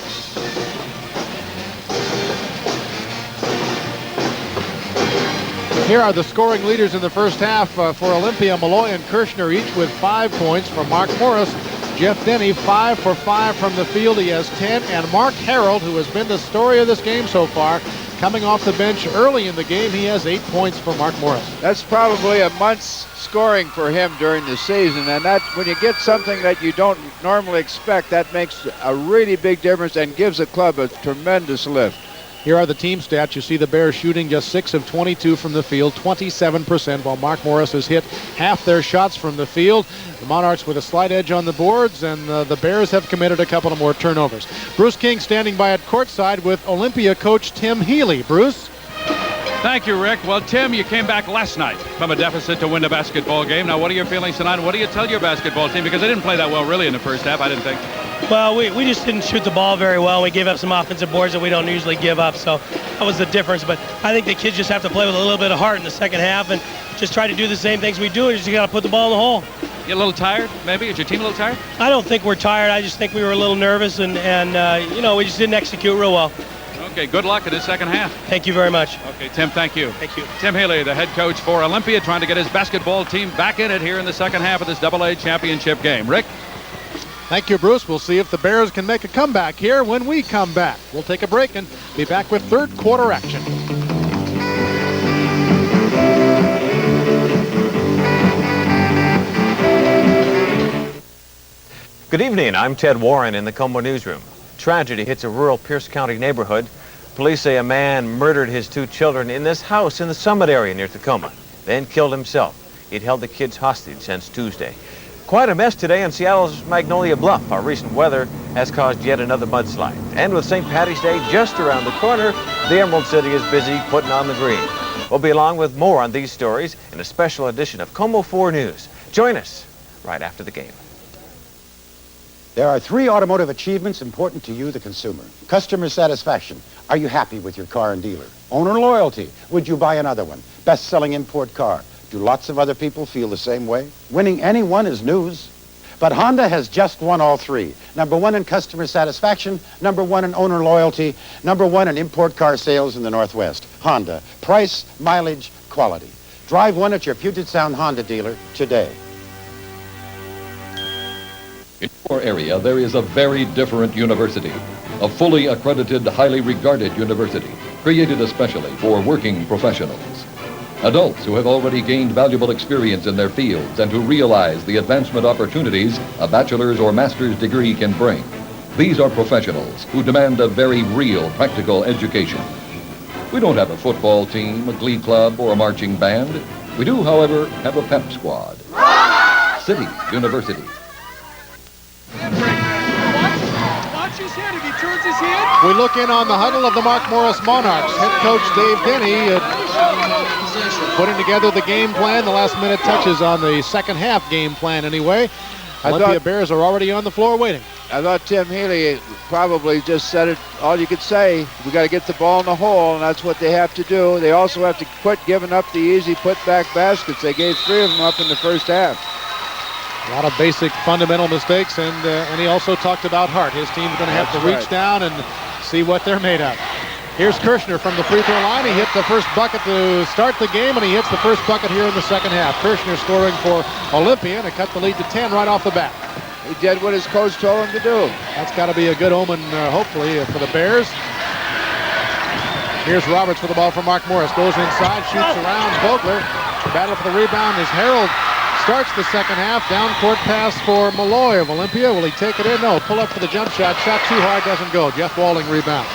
Here are the scoring leaders in the first half for Olympia. Malloy and Kirshner each with 5 points. For Mark Morris, Jeff Denny 5 for 5 from the field. He has 10. And Mark Harold, who has been the story of this game so far, coming off the bench early in the game, he has 8 points for Mark Morris. That's probably a month's scoring for him during the season, and that when you get something that you don't normally expect, that makes a really big difference and gives the club a tremendous lift. Here are the team stats. You see the Bears shooting just 6 of 22 from the field, 27%, while Mark Morris has hit half their shots from the field. The Monarchs with a slight edge on the boards, and the Bears have committed a couple of more turnovers. Bruce King standing by at courtside with Olympia coach Tim Healy. Bruce? Thank you, Rick. Well, Tim, you came back last night from a deficit to win a basketball game. Now, what are your feelings tonight? What do you tell your basketball team? Because they didn't play that well, really, in the first half, I didn't think. Well, we just didn't shoot the ball very well. We gave up some offensive boards that we don't usually give up, so that was the difference. But I think the kids just have to play with a little bit of heart in the second half and just try to do the same things we do. You just got to put the ball in the hole. You a little tired, maybe? Is your team a little tired? I don't think we're tired. I just think we were a little nervous, and you know, we just didn't execute real well. Okay, good luck in the second half. Thank you very much. Okay, Tim, thank you. Thank you. Tim Healy, the head coach for Olympia, trying to get his basketball team back in it here in the second half of this AA championship game. Rick? Thank you, Bruce. We'll see if the Bears can make a comeback here when we come back. We'll take a break and be back with third quarter action. Good evening. I'm Ted Warren in the Como Newsroom. Tragedy hits a rural Pierce County neighborhood. Police say a man murdered his 2 children in this house in the Summit area near Tacoma, then killed himself. He'd held the kids hostage since Tuesday. Quite a mess today in Seattle's Magnolia Bluff. Our recent weather has caused yet another mudslide. And with St. Patty's Day just around the corner, the Emerald City is busy putting on the green. We'll be along with more on these stories in a special edition of Como 4 News. Join us right after the game. There are 3 automotive achievements important to you, the consumer. Customer satisfaction. Are you happy with your car and dealer? Owner loyalty. Would you buy another one? Best-selling import car. Do lots of other people feel the same way? Winning any one is news. But Honda has just won all 3. Number 1 in customer satisfaction, number 1 in owner loyalty, number 1 in import car sales in the Northwest. Honda. Price, mileage, quality. Drive one at your Puget Sound Honda dealer today. In your area, there is a very different university, a fully accredited, highly regarded university, created especially for working professionals. Adults who have already gained valuable experience in their fields and who realize the advancement opportunities a bachelor's or master's degree can bring. These are professionals who demand a very real, practical education. We don't have a football team, a glee club, or a marching band. We do, however, have a pep squad. City University. Watch his head if he turns his head. We look in on the huddle of the Mark Morris Monarchs. Head coach Dave Denny putting together the game plan. The last minute touches on the second half game plan anyway. Olympia Bears are already on the floor waiting. I thought Tim Healy probably just said it all you could say. We got to get the ball in the hole, and that's what they have to do. They also have to quit giving up the easy put-back baskets. They gave 3 of them up in the first half. A lot of basic fundamental mistakes, and he also talked about heart. His team's going to have to reach down and see what they're made of. Here's Kirshner from the free throw line. He hit the first bucket to start the game, and he hits the first bucket here in the second half. Kirshner scoring for Olympia, and it cut the lead to 10 right off the bat. He did what his coach told him to do. That's got to be a good omen, hopefully, for the Bears. Here's Roberts with the ball from Mark Morris. Goes inside, shoots around Vogler. Battle for the rebound as Harold starts the second half. Down court pass for Malloy of Olympia. Will he take it in? No. Pull up for the jump shot. Shot too hard, doesn't go. Jeff Walling rebound.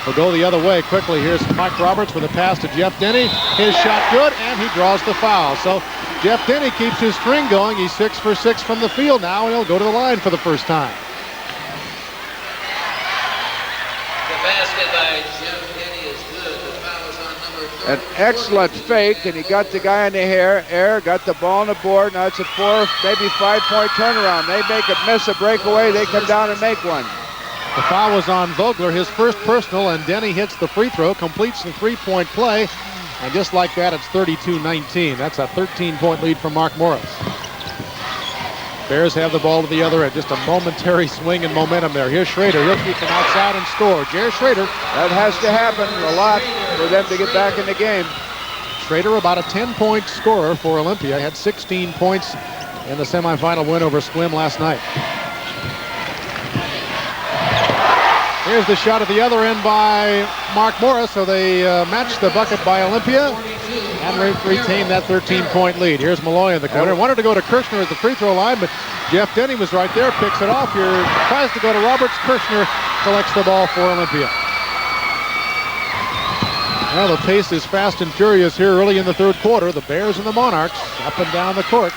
We'll go the other way quickly. Here's Mike Roberts with a pass to Jeff Denny. His shot good, and he draws the foul. So Jeff Denny keeps his string going. He's 6 for 6 from the field now, and he'll go to the line for the first time. The basket by Jeff Denny is good. The foul is on number 3. An excellent fake, and he got the guy in the air, got the ball on the board. Now it's a 4, maybe 5-point turnaround. They make it miss a breakaway. They come down and make one. The foul was on Vogler, his first personal, and Denny hits the free throw, completes the 3-point play, and just like that, it's 32-19. That's a 13-point lead for Mark Morris. Bears have the ball to the other end. Just a momentary swing and momentum there. Here's Schrader. He'll keep them outside and score. Jerry Schrader. That has to happen a lot for them to get back in the game. Schrader, about a 10-point scorer for Olympia. Had 16 points in the semifinal win over Sequim last night. Here's the shot at the other end by Mark Morris, so they matched the bucket by Olympia and retained that 13-point lead. Here's Malloy in the corner. Wanted to go to Kirshner at the free throw line, but Jeff Denny was right there, picks it off here, tries to go to Roberts. Kirshner collects the ball for Olympia. Well, the pace is fast and furious here early in the third quarter. The Bears and the Monarchs up and down the court.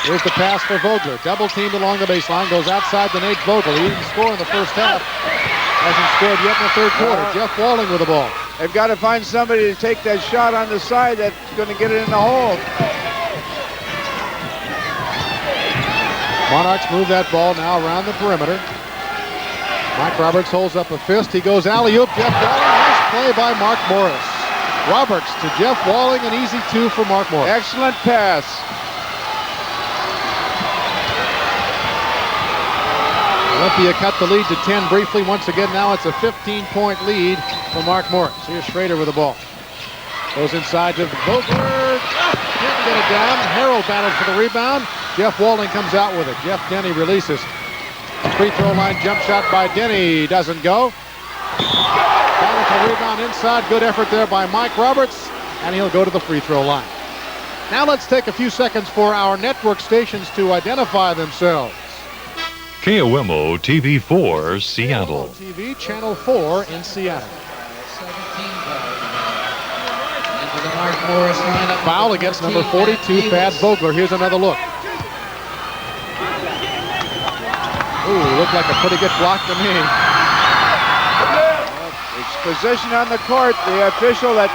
Here's the pass for Vogler. Double teamed along the baseline. Goes outside to Nate Vogel. He didn't score in the first half. Hasn't scored yet in the third quarter. Jeff Walling with the ball. They've got to find somebody to take that shot on the side that's going to get it in the hole. Monarchs move that ball now around the perimeter. Mike Roberts holds up a fist. He goes alley-oop. Jeff Walling. Nice play by Mark Morris. Roberts to Jeff Walling. An easy two for Mark Morris. Excellent pass. Olympia cut the lead to 10 briefly. Once again, now it's a 15-point lead for Mark Morris. Here's Schrader with the ball. Goes inside to Vogler. Can't get it down. Harrell battles for the rebound. Jeff Walling comes out with it. Jeff Denny releases. Free throw line jump shot by Denny. Doesn't go. Battle for the rebound inside. Good effort there by Mike Roberts. And he'll go to the free throw line. Now let's take a few seconds for our network stations to identify themselves. KOMO TV4 Seattle. TV Channel 4 in Seattle. Foul against number 42, Thad Vogler. Here's another look. Ooh, looked like a pretty good block to me. It's position on the court. The official that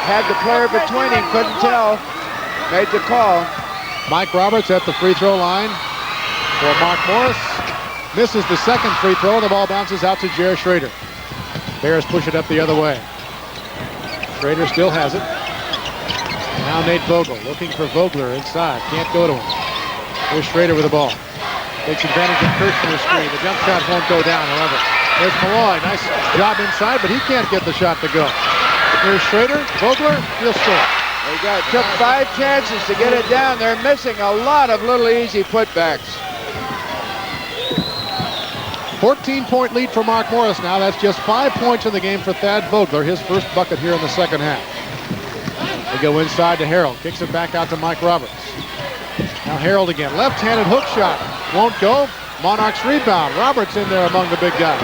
had the player between him couldn't tell. Made the call. Mike Roberts at the free throw line for Mark Morris. Misses the second free throw, and the ball bounces out to Jer Schrader. Bears push it up the other way. Schrader still has it. Now Nate Vogel looking for Vogler inside. Can't go to him. Here's Schrader with the ball. Takes advantage of Kirshner's screen. The jump shot won't go down, however. There's Malloy. Nice job inside, but he can't get the shot to go. Here's Schrader. Vogler. He'll score. They took 5 chances to get it down. They're missing a lot of little easy putbacks. 14-point lead for Mark Morris now. That's just 5 points in the game for Thad Vogler. His first bucket here in the second half. They go inside to Harold. Kicks it back out to Mike Roberts. Now Harold again. Left-handed hook shot. Won't go. Monarchs rebound. Roberts in there among the big guys.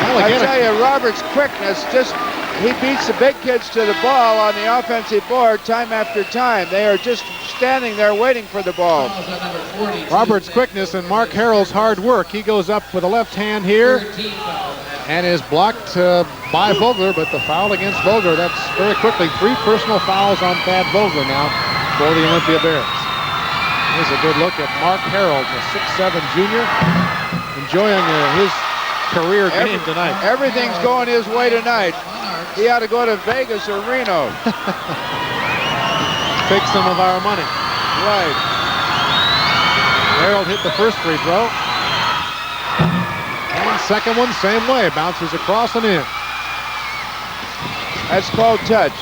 Well, I tell you, Roberts' quickness he beats the big kids to the ball on the offensive board time after time. They are just standing there waiting for the ball. Roberts' quickness and Mark Harrell's hard work. He goes up with a left hand here and is blocked by Vogler, but the foul against Vogler, that's very quickly 3 personal fouls on Thad Vogler now for the Olympia Bears. Here's a good look at Mark Harrell, the 6'7 junior, enjoying his career game tonight. Everything's going his way tonight. He ought to go to Vegas or Reno. Take some of our money. Right. Harold hit the first free throw. And second one, same way. Bounces across and in. That's called touch.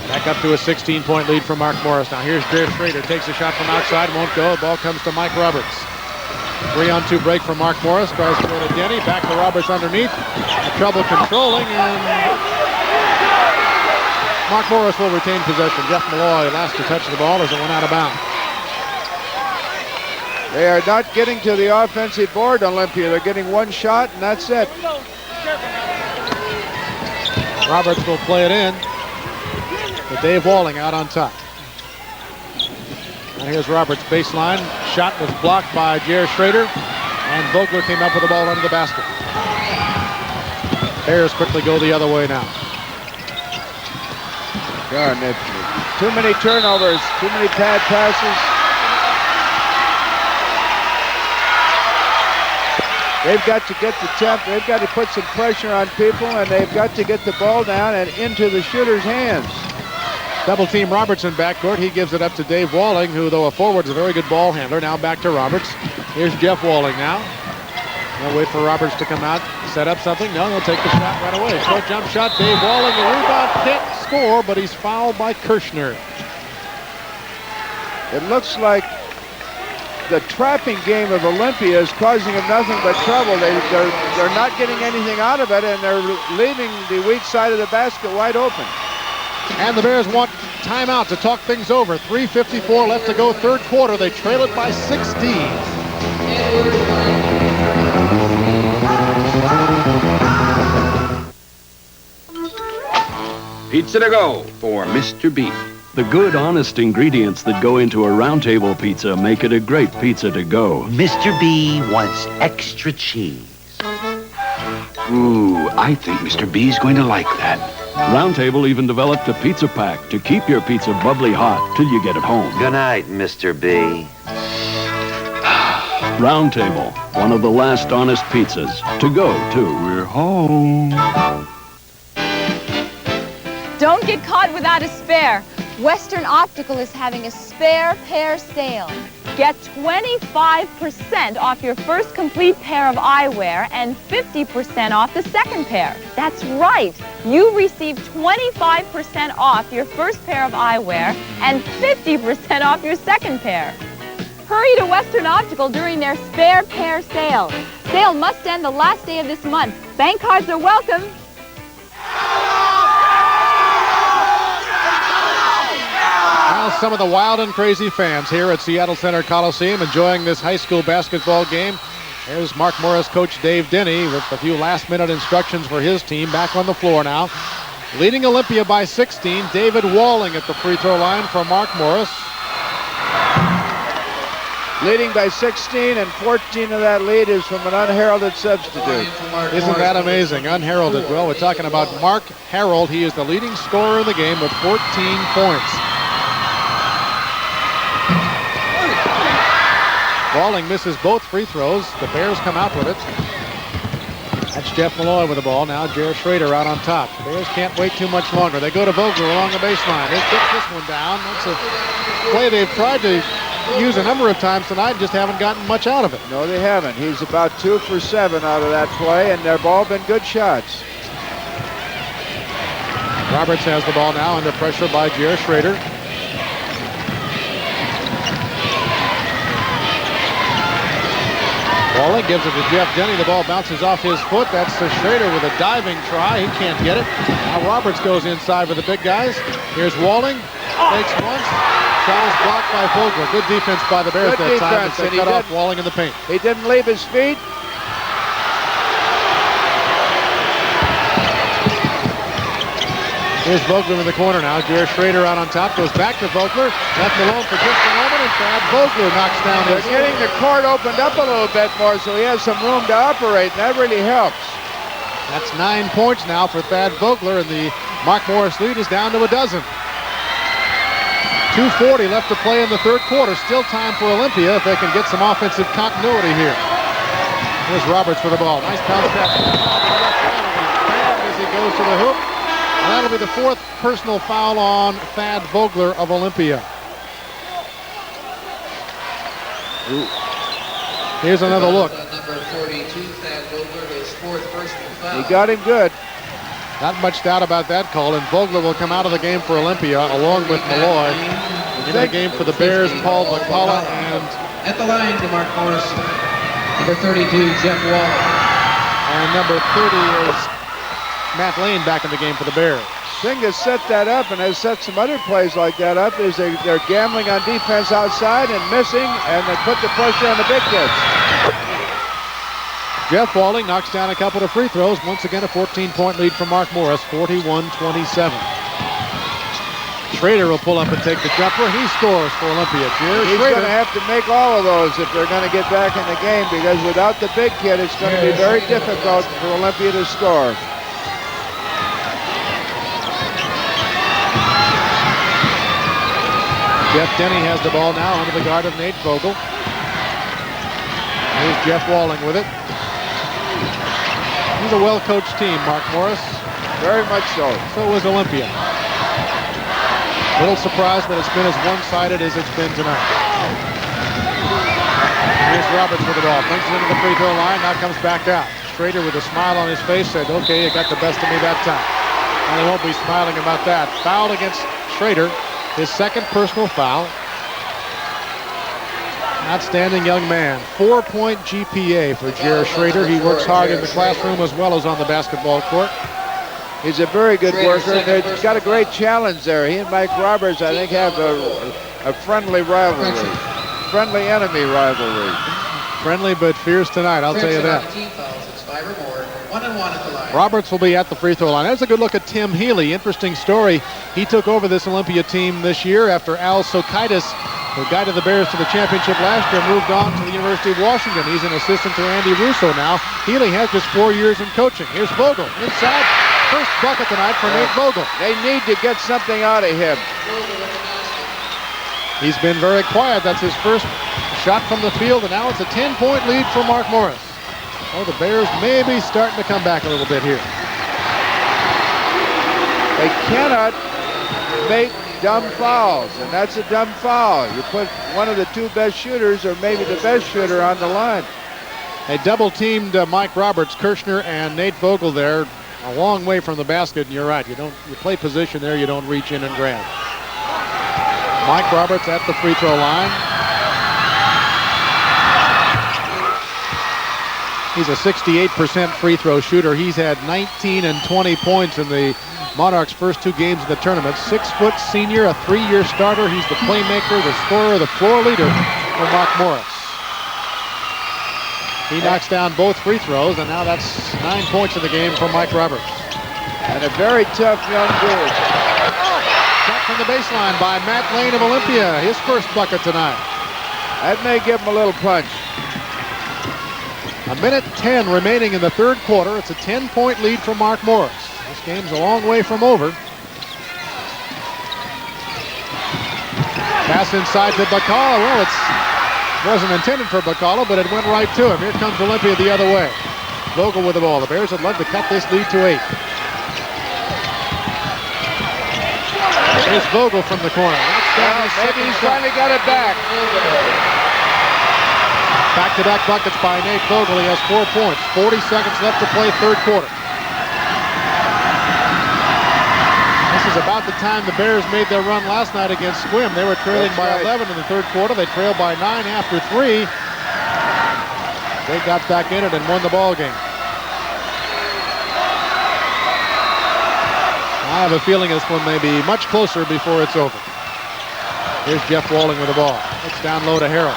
Back up to a 16-point lead for Mark Morris. Now here's Jer Schrader. Takes a shot from outside. Won't go. The ball comes to Mike Roberts. 3-on-2 break for Mark Morris. Tries to go to Denny. Back to Roberts underneath. Trouble controlling, and Mark Morris will retain possession. Jeff Malloy last to touch the ball as it went out of bounds. They are not getting to the offensive board, Olympia. They're getting one shot, and that's it. Roberts will play it in. But Dave Walling out on top. And here's Roberts' baseline. Shot was blocked by Jer Schrader, and Vogler came up with the ball under the basket. Bears quickly go the other way now. Darn it. Too many turnovers, too many bad passes. They've got to get the temp. They've got to put some pressure on people, and they've got to get the ball down and into the shooter's hands. Double team Roberts in backcourt. He gives it up to Dave Walling, who, though a forward, is a very good ball handler. Now back to Roberts. Here's Jeff Walling now. They'll wait for Roberts to come out, set up something. No, they'll take the shot right away. Short jump shot. Dave Walling, the rebound, can't score, but he's fouled by Kirshner. It looks like the trapping game of Olympia is causing them nothing but trouble. They're not getting anything out of it, and they're leaving the weak side of the basket wide open. And the Bears want timeout to talk things over. 3:54 left to go, third quarter. They trail it by 16. Pizza to go for Mr. B. The good, honest ingredients that go into a Round Table pizza make it a great pizza to go. Mr. B wants extra cheese. Ooh, I think Mr. B's going to like that. Round Table even developed a pizza pack to keep your pizza bubbly hot till you get it home. Good night, Mr. B. Round Table, one of the last honest pizzas to go, too. We're home. Don't get caught without a spare. Western Optical is having a spare pair sale. Get 25% off your first complete pair of eyewear and 50% off the second pair. That's right. You receive 25% off your first pair of eyewear and 50% off your second pair. Hurry to Western Optical during their spare pair sale. Sale must end the last day of this month. Bank cards are welcome. Now some of the wild and crazy fans here at Seattle Center Coliseum enjoying this high school basketball game. There's Mark Morris coach Dave Denny with a few last-minute instructions for his team. Back on the floor now. Leading Olympia by 16. David Walling at the free throw line for Mark Morris. Leading by 16, and 14 of that lead is from an unheralded substitute. Isn't that amazing? Unheralded. Well, we're talking about Mark Harold. He is the leading scorer in the game with 14 points. Walling misses both free throws. The Bears come out with it. That's Jeff Malloy with the ball. Now Jared Schrader out on top. The Bears can't wait too much longer. They go to Vogler along the baseline. They get this one down. That's a play they've tried to use a number of times tonight, just haven't gotten much out of it. No, they haven't. He's about 2 for 7 out of that play, and they've all been good shots. Roberts has the ball now under pressure by Jared Schrader. Walling gives it to Jeff Denny. The ball bounces off his foot. That's the Schrader with a diving try. He can't get it. Now Roberts goes inside for the big guys. Here's Walling. Takes once. Shot is blocked by Vogler. Good defense by the Bears that time. They cut off Walling in the paint. He didn't leave his feet. Here's Vogler in the corner now. Jared Schrader out on top. Goes back to Vogler. Left alone for just a moment, and Thad Vogler knocks down They're getting the court opened up a little bit more so he has some room to operate, and that really helps. That's 9 points now for Thad Vogler, and the Mark Morris lead is down to a dozen. 2:40 left to play in the third quarter. Still time for Olympia if they can get some offensive continuity here. Here's Roberts for the ball. Nice bounce pass. As he goes to the hoop. And that'll be the fourth personal foul on Thad Vogler of Olympia. Ooh. Here's another look. Number 42, Thad Vogler, his fourth personal foul. He got him good. Not much doubt about that call, and Vogler will come out of the game for Olympia along with Malloy. In the game for the Bears, Paul McCullough and... At the line to Mark Morris, number 32, Jeff Walling. And number 30 is Matt Lane back in the game for the Bears. Singh has set that up and has set some other plays like that up. Is they're gambling on defense outside and missing, and they put the pressure on the big kids. Jeff Walling knocks down a couple of free throws. Once again, a 14-point lead for Mark Morris, 41-27. Schrader will pull up and take the jumper. He scores for Olympia. He's going to have to make all of those if they're going to get back in the game, because without the big kid, it's going to be very difficult for Olympia to score. Jeff Denny has the ball now under the guard of Nate Vogel. Here's Jeff Walling with it. He's a well-coached team, Mark Morris. Very much so. So was Olympia. A little surprised that it's been as one-sided as it's been tonight. Here's Roberts with the ball. Brings it into the free throw line. Now comes back out. Schrader with a smile on his face said, okay, you got the best of me that time. And they won't be smiling about that. Foul against Schrader. His second personal foul. Outstanding young man. 4-point GPA for Jer Schrader. He works hard in the classroom as well as on the basketball court. He's a very good worker. They've got a great challenge there. He and Mike Roberts, I think, have a friendly rivalry. Friendly enemy rivalry. Friendly but fierce tonight, I'll tell you that. Roberts will be at the free throw line. There's a good look at Tim Healy. Interesting story. He took over this Olympia team this year after Al Sokaitis, who guided the Bears to the championship last year, moved on to the University of Washington. He's an assistant to Andy Russo now. Healy has just 4 years in coaching. Here's Vogel inside. First bucket tonight for Nate Vogel. They need to get something out of him. He's been very quiet. That's his first shot from the field, and now it's a 10-point lead for Mark Morris. Oh, the Bears may be starting to come back a little bit here. They cannot make dumb fouls, and that's a dumb foul. You put one of the two best shooters, or maybe the best shooter, on the line. They double-teamed Mike Roberts, Kirshner, and Nate Vogel there, a long way from the basket, and you're right. You play position there, you don't reach in and grab. Mike Roberts at the free throw line. He's a 68% free throw shooter. He's had 19 and 20 points in the Monarchs' first 2 games of the tournament. 6-foot senior, a 3-year starter. He's the playmaker, the scorer, the floor leader for Mark Morris. He knocks down both free throws, and now that's 9 points in the game for Mike Roberts. And a very tough young dude. Shot from the baseline by Matt Lane of Olympia. His first bucket tonight. That may give him a little punch. A minute 10 remaining in the third quarter. It's a 10-point lead for Mark Morris. This game's a long way from over. Pass inside to Bacala. Well, it wasn't intended for Bacala, but it went right to him. Here comes Olympia the other way. Vogel with the ball. The Bears would love to cut this lead to 8. Here's Vogel from the corner. Well, maybe he's finally got it back. Back-to-back buckets by Nate Vogel. He has 4 points. 40 seconds left to play third quarter. This is about the time the Bears made their run last night against Squim. They were trailing by 11 in the third quarter. They trailed by 9 after 3. They got back in it and won the ball game. I have a feeling this one may be much closer before it's over. Here's Jeff Walling with the ball. It's down low to Harrell.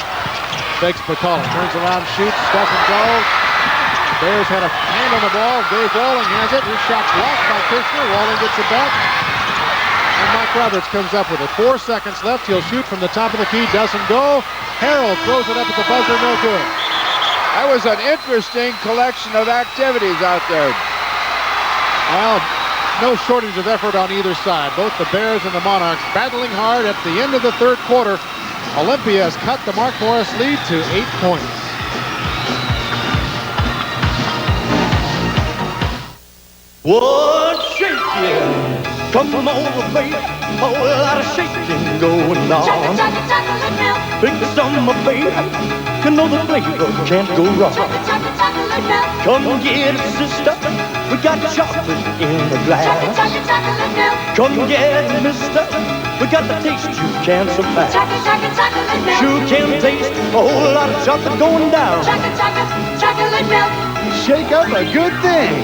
Fakes Bacala, turns around, shoots, doesn't go. The Bears had a hand on the ball. Dave Walling has it. His shot blocked by Kirshner. Walling gets it back. And Mike Roberts comes up with it. 4 seconds left. He'll shoot from the top of the key. Doesn't go. Harrell throws it up at the buzzer. No good. That was an interesting collection of activities out there. Well, no shortage of effort on either side. Both the Bears and the Monarchs battling hard at the end of the third quarter. Olympia has cut the Mark Morris lead to 8 points. What shaking? Come over, baby. A whole lot of shaking going on. Chocolate milk. Big summer, baby. You know the flavor can't go wrong. Chocolate milk. Come get it, sister. We got chocolate in the glass. Chocolate milk. Come get it, mister. We got the taste you can't surpass. Chocolate milk. Sure can taste a whole lot of chocolate going down. Chocolate milk. Shake up a good thing.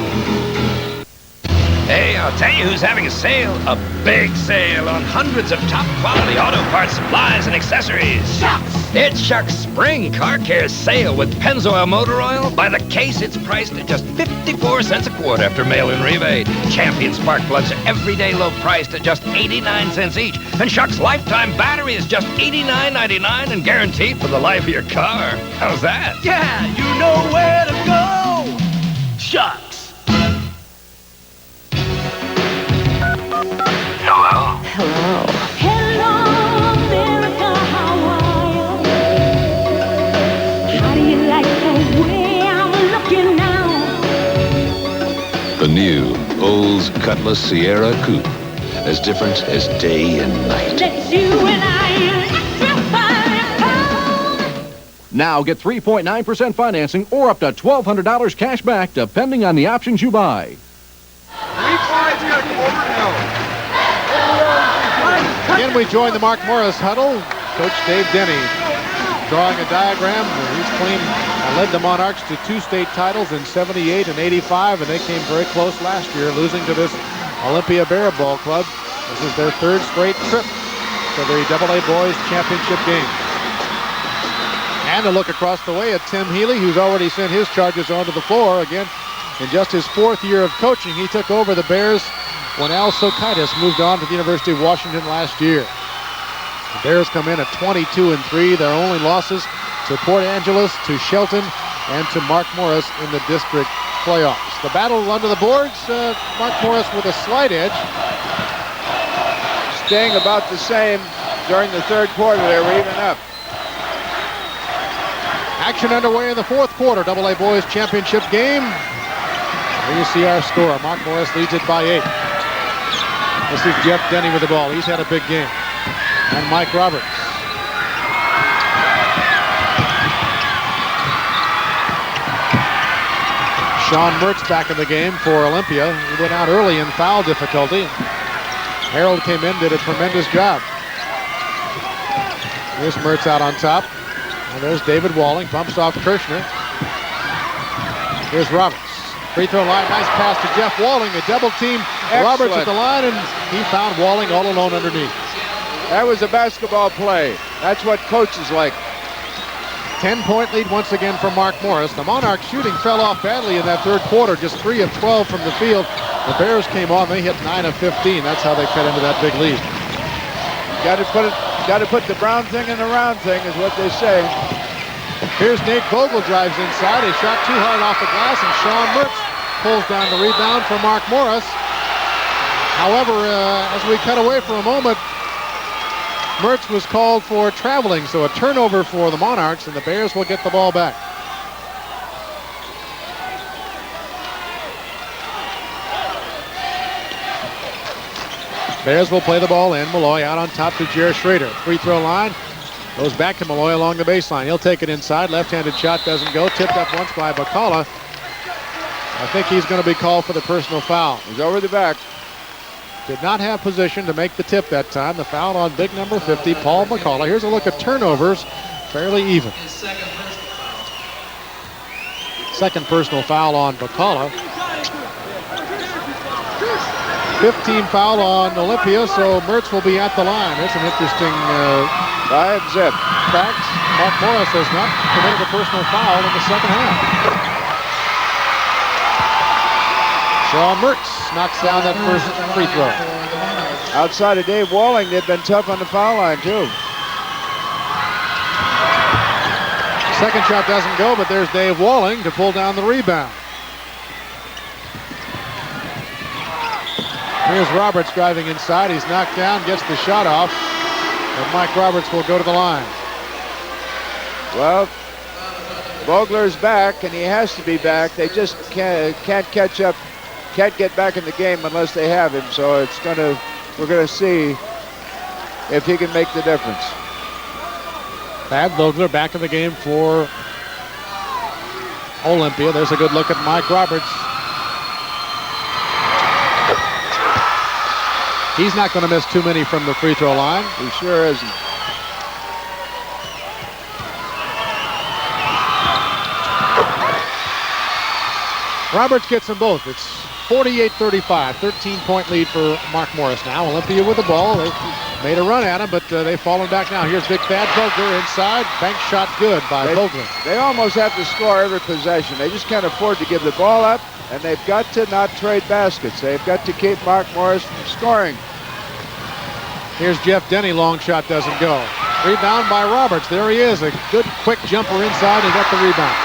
Hey, I'll tell you who's having a sale. A big sale on hundreds of top-quality auto parts, supplies, and accessories. Shucks! It's Shucks Spring Car Care Sale with Pennzoil Motor Oil. By the case, it's priced at just 54 cents a quart after mail-in rebate. Champion Spark Plugs are everyday low priced at just 89 cents each. And Shucks Lifetime Battery is just $89.99 and guaranteed for the life of your car. How's that? Yeah, you know where to go. Shucks. Hello? Hello. Hello, America, how are you? How do you like the way I'm looking now? The new Olds Cutlass Sierra Coupe. As different as day and night. Let's you and I electrify. Now get 3.9% financing or up to $1,200 cash back depending on the options you buy. Again, we join the Mark Morris huddle. Coach Dave Denny drawing a diagram. He's clean. Led the Monarchs to 2 state titles in 78 and 85, and they came very close last year, losing to this Olympia Bear Ball Club. This is their 3rd straight trip to the AA Boys Championship game. And a look across the way at Tim Healy, who's already sent his charges onto the floor. Again, in just his 4th year of coaching, he took over the Bears when Al Sokaitis moved on to the University of Washington last year. The Bears come in at 22-3. Their only losses to Port Angeles, to Shelton, and to Mark Morris in the district playoffs. The battle under the boards, Mark Morris with a slight edge. Staying about the same during the 3rd quarter. They were even up. Action underway in the 4th quarter. AA Boys Championship game. Here you see our score. Mark Morris leads it by 8. This is Jeff Denny with the ball. He's had a big game. And Mike Roberts. Sean Mertz back in the game for Olympia. He went out early in foul difficulty. Harold came in, did a tremendous job. Here's Mertz out on top. And there's David Walling, bumps off Kirshner. Here's Roberts. Free throw line, nice pass to Jeff Walling. A double team. Excellent. Roberts at the line, and he found Walling all alone underneath. That was a basketball play. That's what coaches like. 10-point lead once again for Mark Morris. The Monarchs shooting fell off badly in that 3rd quarter, just 3 of 12 from the field. The Bears came on, they hit 9 of 15. That's how they cut into that big lead. Got to put the brown thing in the round thing is what they say. Here's Nate Vogel drives inside. He shot too hard off the glass, and Sean Mertz pulls down the rebound for Mark Morris. However, as we cut away for a moment, Mertz was called for traveling, so a turnover for the Monarchs, and the Bears will get the ball back. Bears will play the ball in. Malloy out on top to Jer Schrader. Free throw line. Goes back to Malloy along the baseline. He'll take it inside. Left-handed shot doesn't go. Tipped up once by Bacala. I think he's going to be called for the personal foul. He's over the back. Did not have position to make the tip that time. The foul on big number 50, Paul Bacala. Here's a look at turnovers. Fairly even. Second personal foul on Bacala. 15 foul on Olympia, so Mertz will be at the line. That's an interesting zip fact. Mark Morris has not committed a personal foul in the second half. Sean Mertz knocks down that first free throw. Outside of Dave Walling, they've been tough on the foul line, too. Second shot doesn't go, but there's Dave Walling to pull down the rebound. Here's Roberts driving inside. He's knocked down, gets the shot off, and Mike Roberts will go to the line. Well, Vogler's back, and he has to be back. They just can't catch up, can't get back in the game unless they have him. So we're gonna see if he can make the difference. Thad Vogler back in the game for Olympia. There's a good look at Mike Roberts. He's not going to miss too many from the free throw line. He sure isn't. Roberts gets them both. It's 48-35, 13-point lead for Mark Morris now. Olympia with the ball. They made a run at him, but they've fallen back now. Here's big Thad Vogler inside. Bank shot good by Vogler. They almost have to score every possession. They just can't afford to give the ball up, and they've got to not trade baskets. They've got to keep Mark Morris from scoring. Here's Jeff Denny. Long shot doesn't go. Rebound by Roberts. There he is. A good quick jumper inside and got the rebound.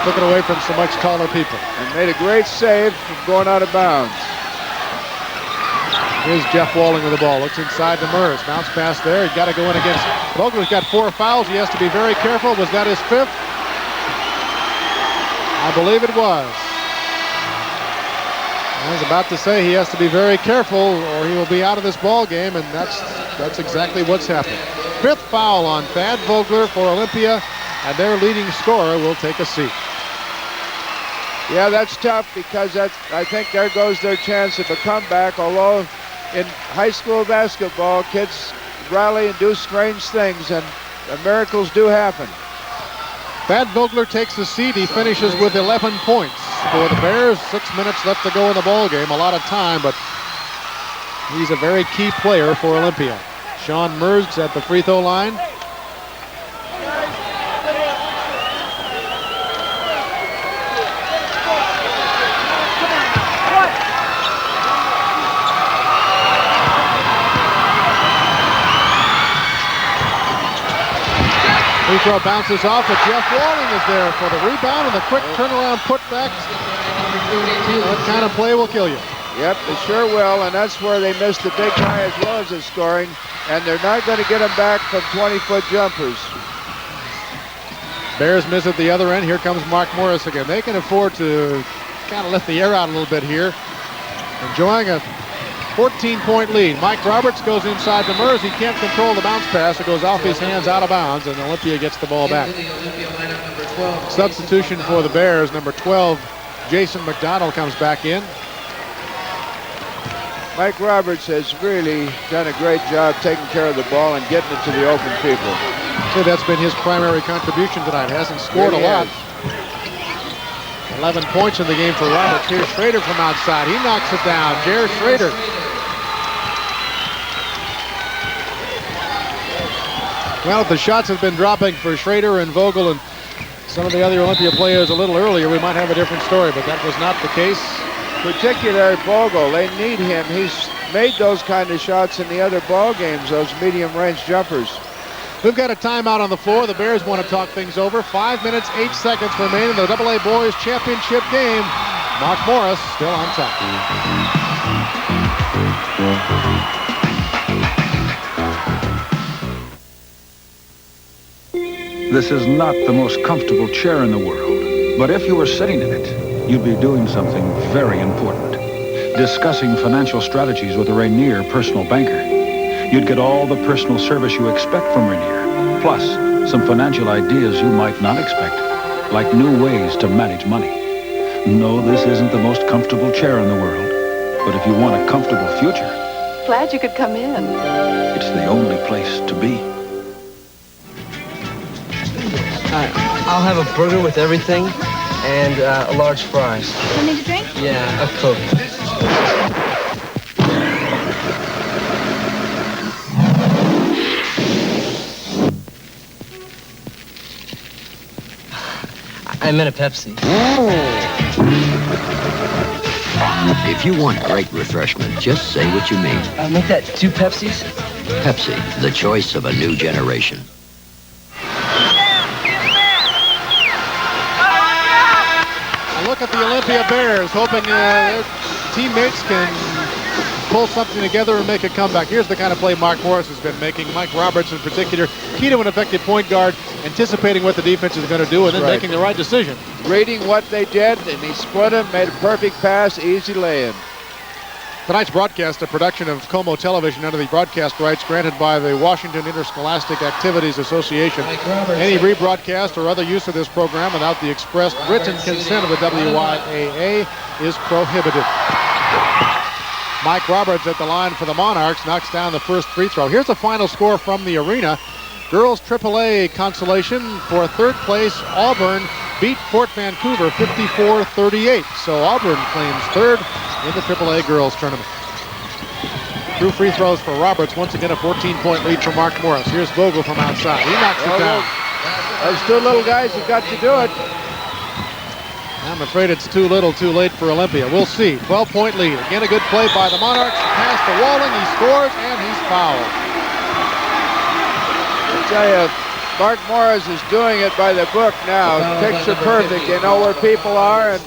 Took it away from some much taller people. And made a great save from going out of bounds. Here's Jeff Walling with the ball. Looks inside to Mertz. Bounce pass there. He's got to go in against. Vogler's got 4 fouls. He has to be very careful. Was that his 5th? I believe it was. I was about to say he has to be very careful or he will be out of this ball game, and that's exactly what's happened. 5th foul on Thad Vogler for Olympia, and their leading scorer will take a seat. Yeah, that's tough because I think there goes their chance of a comeback, although in high school basketball, kids rally and do strange things, and miracles do happen. Thad Vogler takes the seat. He finishes with 11 points for the Bears. 6 minutes left to go in the ball game. A lot of time, but he's a very key player for Olympia. Sean Merz at the free throw line. Free throw bounces off, but Jeff Walling is there for the rebound and the quick turnaround putback. That kind of play will kill you. Yep, it sure will, and that's where they missed the big guy as well as the scoring, and they're not going to get him back from 20-foot jumpers. Bears miss at the other end. Here comes Mark Morris again. They can afford to kind of let the air out a little bit here. Enjoying a 14-point lead. Mike Roberts goes inside to Merz. He can't control the bounce pass. It goes off his hands out of bounds, and Olympia gets the ball back. Substitution for the Bears. Number 12, Jason McDonald comes back in. Mike Roberts has really done a great job taking care of the ball and getting it to the open people. So that's been his primary contribution tonight. Hasn't scored a lot. 11 points in the game for Roberts. Here's Schrader from outside. He knocks it down. Jared Schrader. Well, if the shots have been dropping for Schrader and Vogel and some of the other Olympia players a little earlier, we might have a different story, but that was not the case. Particularly Vogel, they need him. He's made those kind of shots in the other ball games, those medium-range jumpers. We've got a timeout on the floor. The Bears want to talk things over. 5 minutes, 8 seconds remain in the AA Boys Championship game. Mark Morris still on top. This is not the most comfortable chair in the world, but if you were sitting in it, you'd be doing something very important. Discussing financial strategies with a Rainier personal banker. You'd get all the personal service you expect from Rainier, plus some financial ideas you might not expect, like new ways to manage money. No, this isn't the most comfortable chair in the world, but if you want a comfortable future, Glad you could come in. it's the only place to be. I'll have a burger with everything and a large fries. Something to drink? Yeah, a Coke. I meant a Pepsi. If you want great refreshment, just say what you mean. Make that 2 Pepsis? Pepsi, the choice of a new generation. Look at the Olympia Bears, hoping their teammates can pull something together and make a comeback. Here's the kind of play Mark Morris has been making. Mike Roberts in particular, key to an effective point guard, anticipating what the defense is going to do and then making the right decision. Reading what they did, and he split him, made a perfect pass, easy lay-in. Tonight's broadcast, a production of Como Television under the broadcast rights granted by the Washington Interscholastic Activities Association. Any rebroadcast or other use of this program without the express written consent of the WIAA is prohibited. Mike Roberts at the line for the Monarchs knocks down the first free throw. Here's the final score from the arena. Girls AAA consolation for third place. Auburn beat Fort Vancouver 54-38. So Auburn claims third in the AAA girls tournament. 2 free throws for Roberts. Once again, a 14-point lead for Mark Morris. Here's Vogel from outside. He knocks it down. Those 2 little guys have got to do it. I'm afraid it's too little, too late for Olympia. We'll see. 12-point lead. Again, a good play by the Monarchs. Pass to Walling. He scores, and he's fouled. I tell you, Mark Morris is doing it by the book now. Picture perfect. They know where people are. And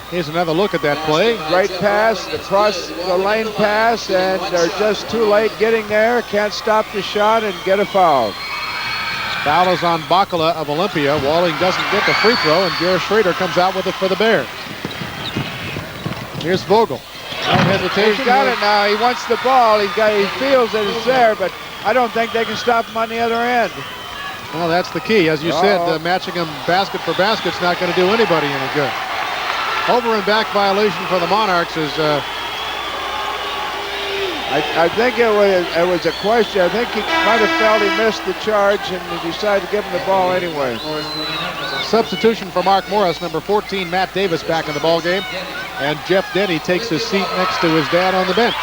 here's another look at that play. Great pass, across the lane pass, and they're just too late getting there. Can't stop the shot and get a foul. Foul is on Bacala of Olympia. Walling doesn't get the free throw, and Jared Schrader comes out with it for the Bears. Here's Vogel. No hesitation. He's got it now. He wants the ball. He feels that it's there, but I don't think they can stop him on the other end. Well, that's the key. As you said, matching them basket for basket's not going to do anybody any good. Over and back violation for the Monarchs is I think it was a question. I think he might have felt he missed the charge, and he decided to give him the ball anyway. Substitution for Mark Morris, number 14, Matt Davis, back in the ball game. And Jeff Denny takes his seat next to his dad on the bench.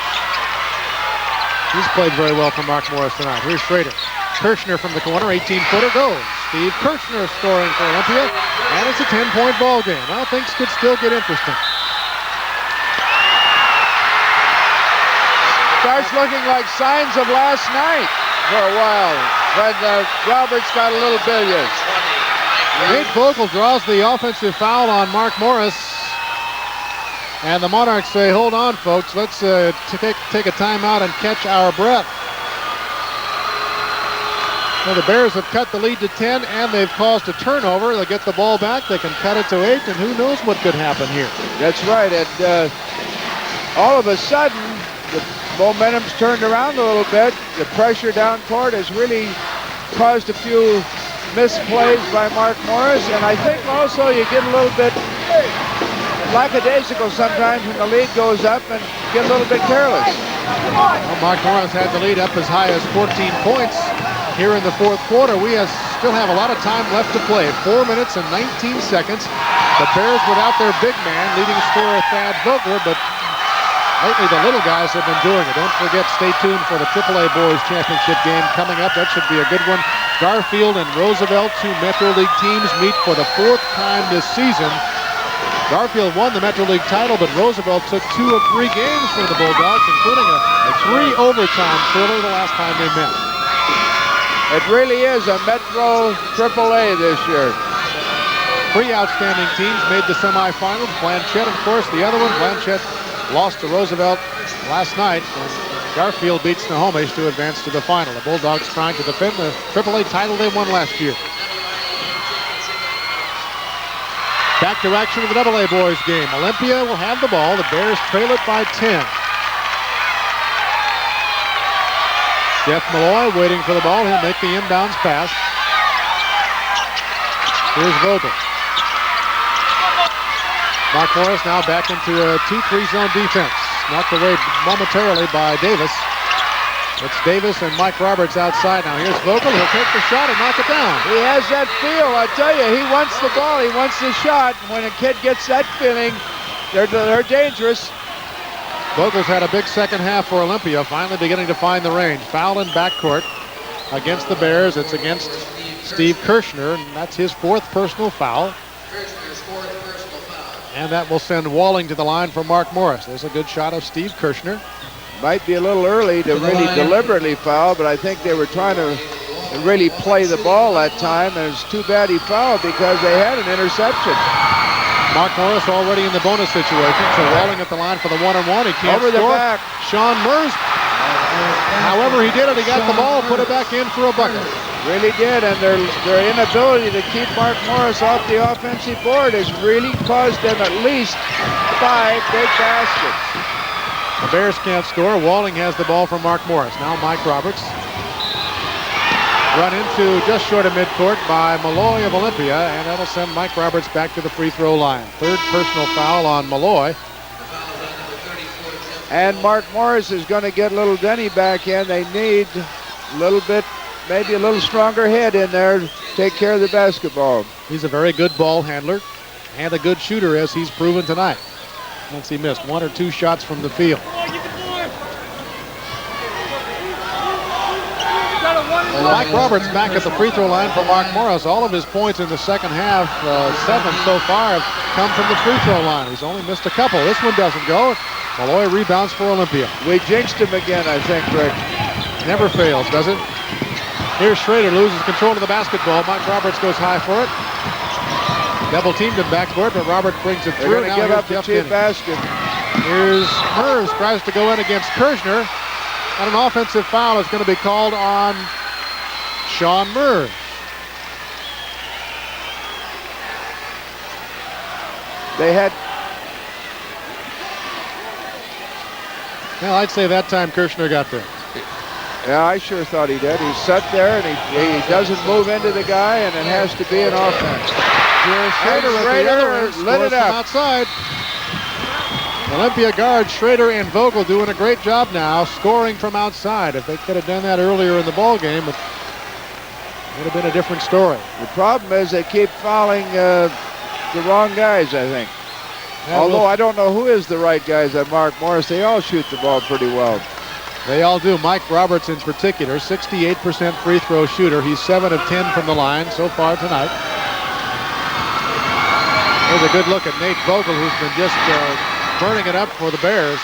He's played very well for Mark Morris tonight. Here's Schrader. Kirshner from the corner, 18-footer goes. Steve Kirshner scoring for Olympia, and it's a 10-point ball game. Well, things could still get interesting. Starts looking like signs of last night for a while, but Roberts got a little bilious. Nate Vogel draws the offensive foul on Mark Morris. And the Monarchs say, hold on, folks. Let's take a timeout and catch our breath. Well, the Bears have cut the lead to 10, and they've caused a turnover. They'll get the ball back. They can cut it to 8, and who knows what could happen here. That's right. And all of a sudden, the momentum's turned around a little bit. The pressure down court has really caused a few misplays by Mark Morris, and I think also you get a little bit lackadaisical sometimes when the lead goes up and get a little bit careless. Well, Mark Morris had the lead up as high as 14 points here in the fourth quarter. We still have a lot of time left to play. 4 minutes and 19 seconds. The Bears without their big man, leading scorer Thad Vogler, but lately the little guys have been doing it. Don't forget, stay tuned for the AAA Boys Championship game coming up. That should be a good one. Garfield and Roosevelt, two Metro League teams, meet for the 4th time this season. Garfield won the Metro League title, but Roosevelt took 2 of 3 games from the Bulldogs, including a 3-overtime thriller the last time they met. It really is a Metro AAA this year. 3 outstanding teams made the semifinals. Blanchette, of course, the other one. Blanchette lost to Roosevelt last night. And Garfield beats Snohomish to advance to the final. The Bulldogs trying to defend the AAA title they won last year. Back to action of the AA boys game. Olympia will have the ball. The Bears trail it by 10. Jeff Malloy waiting for the ball. He'll make the inbounds pass. Here's Vogel. Mark Morris now back into a 2-3 zone defense. Knocked away momentarily by Davis. It's Davis and Mike Roberts outside now. Here's Vogel. He'll take the shot and knock it down. He has that feel. I tell you, he wants the ball. He wants the shot. When a kid gets that feeling, they're dangerous. Vogel's had a big second half for Olympia, finally beginning to find the range. Foul in backcourt against the Bears. It's against Steve Kirshner, and that's his 4th personal foul. And that will send Walling to the line for Mark Morris. There's a good shot of Steve Kirshner. Might be a little early to really deliberately foul, but I think they were trying to really play the ball that time, and it's too bad he fouled because they had an interception. Mark Morris already in the bonus situation, so Walling at the line for the 1-on-1. He can't over score. The back. Sean Mers, however he did it, he got the ball, put it back in for a bucket. Really did, and their inability to keep Mark Morris off the offensive board has really caused them at least 5 big baskets. The Bears can't score. Walling has the ball from Mark Morris. Now Mike Roberts. Run into just short of midcourt by Malloy of Olympia, and that'll send Mike Roberts back to the free throw line. 3rd personal foul on Malloy. And Mark Morris is going to get little Denny back in. They need a little bit, maybe a little stronger head in there to take care of the basketball. He's a very good ball handler and a good shooter, as he's proven tonight. Once he missed 1 or 2 shots from the field. Mike Roberts back at the free throw line for Mark Morris. All of his points in the second half, 7 so far, have come from the free throw line. He's only missed a couple. This one doesn't go. Malloy rebounds for Olympia. We jinxed him again, I think, Rick. Never fails, does it? Here's Schrader, loses control of the basketball. Mike Roberts goes high for it. Double teamed in backcourt, but Robert brings it through. They're going to give up the cheap basket. Here's Mers, tries to go in against Kirshner. And an offensive foul is going to be called on Sean Mers. They had... Well, I'd say that time Kirshner got there. Yeah, I sure thought he did. He sat there and he doesn't move into the guy, and it has to be an offense. Here's Schrader lit it up outside. Olympia guards Schrader and Vogel doing a great job now, scoring from outside. If they could have done that earlier in the ball game, it would have been a different story. The problem is they keep fouling the wrong guys, I think. Although I don't know who is the right guys at Mark Morris. They all shoot the ball pretty well. They all do. Mike Roberts in particular, 68% free throw shooter. He's 7 of 10 from the line so far tonight. Here's a good look at Nate Vogel, who's been just burning it up for the Bears.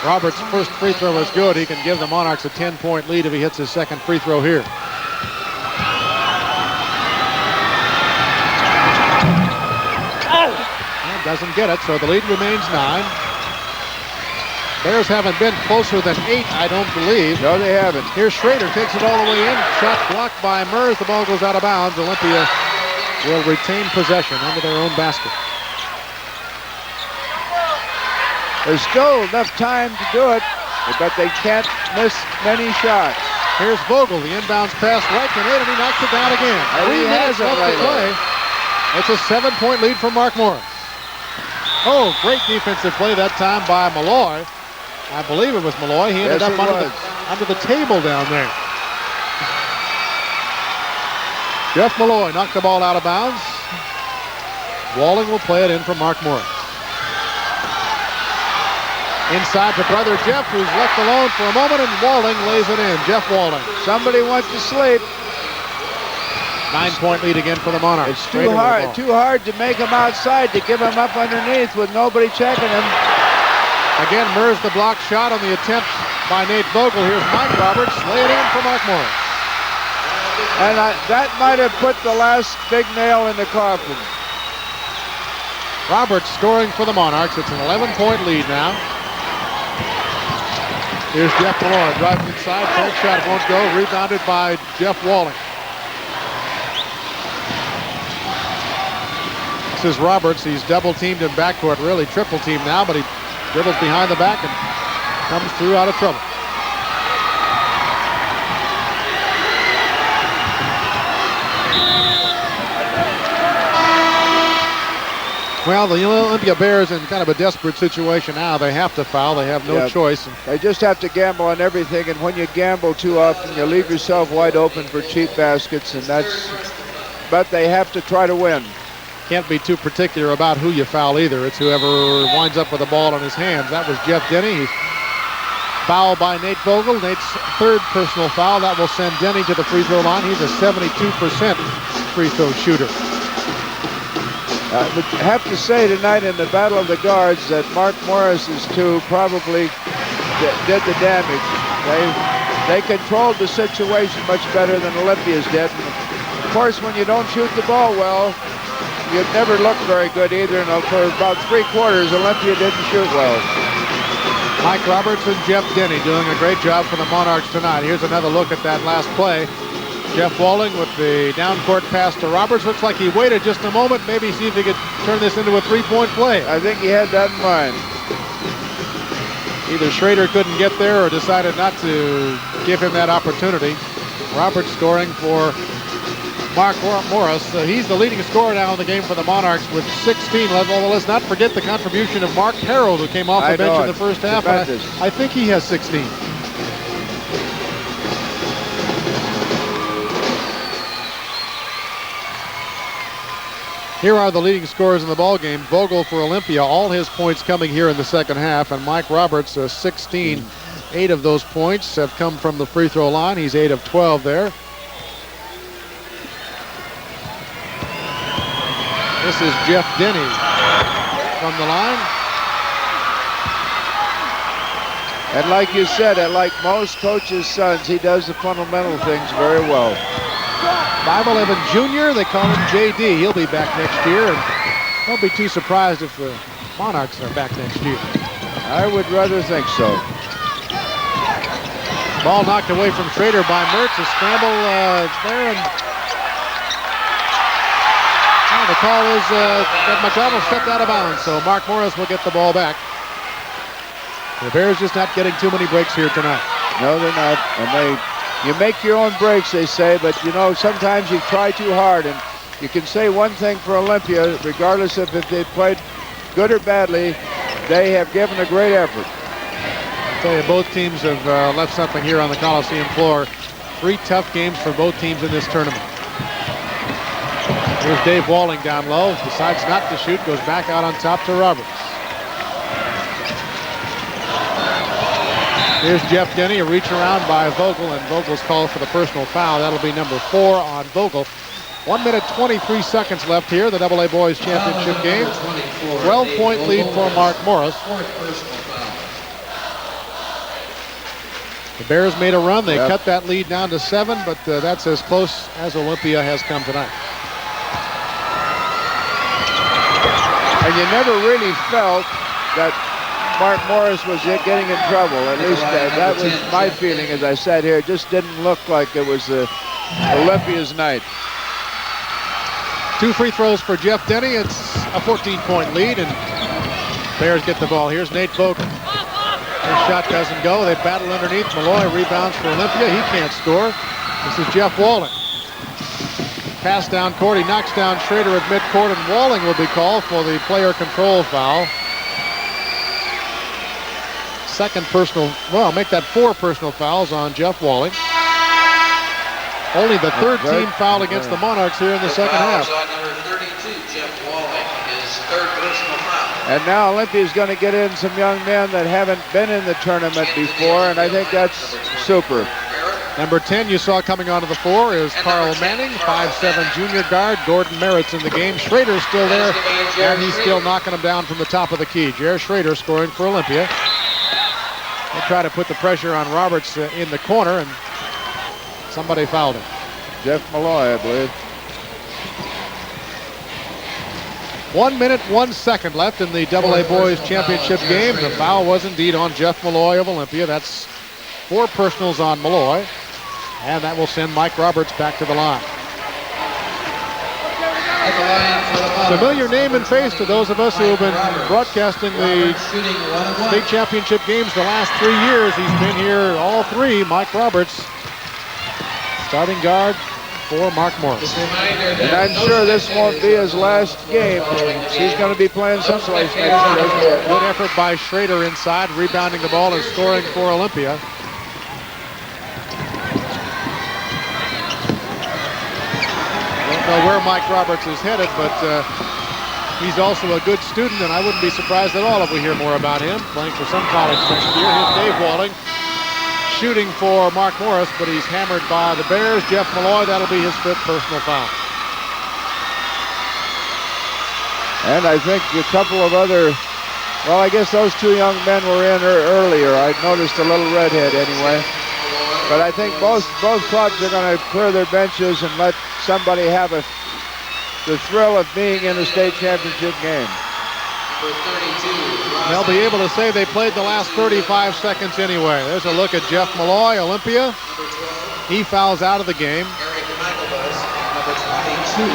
Roberts' first free throw is good. He can give the Monarchs a 10-point lead if he hits his second free throw here. And doesn't get it, so the lead remains 9. Bears haven't been closer than 8, I don't believe. No, they haven't. Here's Schrader, takes it all the way in. Shot blocked by Mers. The ball goes out of bounds. Olympia will retain possession under their own basket. There's still enough time to do it, but they can't miss many shots. Here's Vogel, the inbounds pass right to Nate, and he knocks it down again. 3 minutes left to play. It's a 7-point lead for Mark Morris. Oh, great defensive play that time by Malloy. I believe it was Malloy. He ended up under the table down there. Jeff Malloy knocked the ball out of bounds. Walling will play it in for Mark Morris. Inside to brother Jeff, who's left alone for a moment, and Walling lays it in. Jeff Walling. Somebody went to sleep. 9-point lead again for the Monarchs. It's too hard to make him outside, to give him up underneath with nobody checking him. Again, Mers the block shot on the attempt by Nate Vogel. Here's Mike Roberts. Lay it in for Mark Morris. And that might have put the last big nail in the coffin. Roberts scoring for the Monarchs. It's an 11-point lead now. Here's Jeff Malloy. Drives inside. First shot won't go. Rebounded by Jeff Walling. This is Roberts. He's double-teamed in backcourt. Really triple-teamed now, but he dribbles behind the back and comes through out of trouble. Well, the Olympia Bears in kind of a desperate situation now. They have to foul. They have no choice. They just have to gamble on everything, and when you gamble too often, you leave yourself wide open for cheap baskets, and but they have to try to win. Can't be too particular about who you foul either. It's whoever winds up with the ball in his hands. That was Jeff Denny. He's fouled by Nate Vogel. Nate's third personal foul. That will send Denny to the free throw line. He's a 72% free throw shooter. But I have to say tonight in the battle of the guards that Mark Morris's two probably did the damage. They controlled the situation much better than Olympia's did. And of course, when you don't shoot the ball well, you never look very good either. And for about 3 quarters, Olympia didn't shoot well. Mike Roberts and Jeff Denny doing a great job for the Monarchs tonight. Here's another look at that last play. Jeff Walling with the down-court pass to Roberts. Looks like he waited just a moment, maybe see if he could turn this into a 3-point play. I think he had that in mind. Either Schrader couldn't get there or decided not to give him that opportunity. Roberts scoring for Mark Morris. He's the leading scorer now in the game for the Monarchs with 16. Although let's not forget the contribution of Mark Harold, who came off the bench in the first half. I think he has 16. Here are the leading scorers in the ballgame. Vogel for Olympia, all his points coming here in the second half, and Mike Roberts, 16. 8 of those points have come from the free throw line. He's 8 of 12 there. This is Jeff Denny from the line. And like you said, like most coaches' sons, he does the fundamental things very well. 5'11" junior, they call him JD. He'll be back next year, and don't be too surprised if the Monarchs are back next year. I would rather think so. Ball knocked away from Schrader by Mertz. A scramble there, and the call is that McDonald stepped out of bounds, so Mark Morris will get the ball back. The Bears just not getting too many breaks here tonight. No, they're not, and you make your own breaks, they say, but you know, sometimes you try too hard, and you can say one thing for Olympia, regardless of if they played good or badly, they have given a great effort. I tell you, both teams have left something here on the Coliseum floor. 3 tough games for both teams in this tournament. Here's Dave Walling down low, decides not to shoot, goes back out on top to Roberts. Here's Jeff Denny, a reach around by Vogel, and Vogel's called for the personal foul. That'll be number 4 on Vogel. 1 minute, 23 seconds left here, the AA Boys Championship game. 12-point lead for Mark Morris. The Bears made a run. They cut that lead down to 7, but that's as close as Olympia has come tonight. And you never really felt that Mark Morris was getting in trouble. At least that was my feeling as I sat here. It just didn't look like it was Olympia's night. 2 free throws for Jeff Denny. It's a 14-point lead, and Bears get the ball. Here's Nate Vogel. His shot doesn't go. They battle underneath. Malloy rebounds for Olympia. He can't score. This is Jeff Walling. Pass down court. He knocks down Schrader at midcourt, and Walling will be called for the player control foul. Second personal, well, make that 4 personal fouls on Jeff Walling. Only the third team foul against the Monarchs here in the second half. On number 32, Jeff Walling, his 3rd personal foul. And now Olympia's going to get in some young men that haven't been in the tournament before, and I think that's super. Number 10 you saw coming onto the floor is Carl Manning, 5'7" junior guard. Gordon Merritt's in the game. Schrader's still there, and he's still knocking them down from the top of the key. Jer Schrader scoring for Olympia. They try to put the pressure on Roberts in the corner, and somebody fouled him. Jeff Malloy, I believe. 1 minute, 1 second left in the AA Boys Championship game. The foul was indeed on Jeff Malloy of Olympia. That's 4 personals on Malloy, and that will send Mike Roberts back to the line. Familiar name and face to those of us who have been broadcasting the state championship games the last 3 years. He's been here all 3. Mike Roberts, starting guard for Mark Morris. And I'm sure this won't be his last game. He's going to be playing someplace next year. Good effort by Schrader inside, rebounding the ball and scoring for Olympia. Don't know where Mike Roberts is headed, but he's also a good student, and I wouldn't be surprised at all if we hear more about him playing for some college next year. Here's Dave Walling shooting for Mark Morris, but he's hammered by the Bears. Jeff Malloy, that'll be his 5th personal foul. And I think a couple of other, well, I guess those 2 young men were in earlier. I noticed a little redhead anyway. But I think both clubs are going to clear their benches and let somebody have the thrill of being in a state championship game. They'll be able to say they played the last 35 seconds anyway. There's a look at Jeff Malloy, Olympia. He fouls out of the game. Number 22,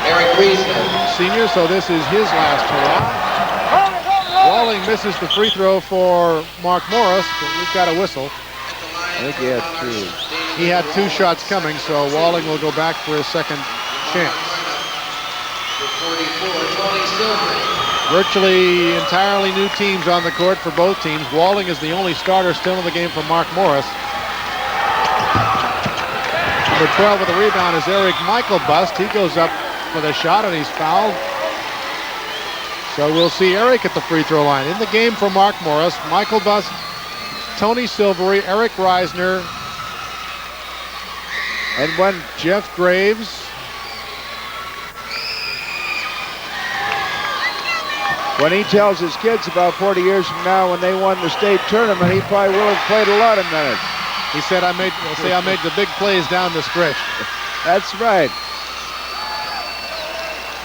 Eric Reisner. Senior, so this is his last hurrah. Walling misses the free throw for Mark Morris, but we've got a whistle. I think he had 2. He had 2 shots coming, so Walling will go back for his second chance. Virtually entirely new teams on the court for both teams. Walling is the only starter still in the game for Mark Morris. Number 12 with the rebound is Eric Michael Bust. He goes up for the shot, and he's fouled. So we'll see Eric at the free throw line. In the game for Mark Morris, Michael Bust, Tony Silvery, Eric Reisner, and when Jeff Graves. When he tells his kids about 40 years from now when they won the state tournament, he probably will have played a lot of minutes. He said, I made the big plays down the stretch. That's right.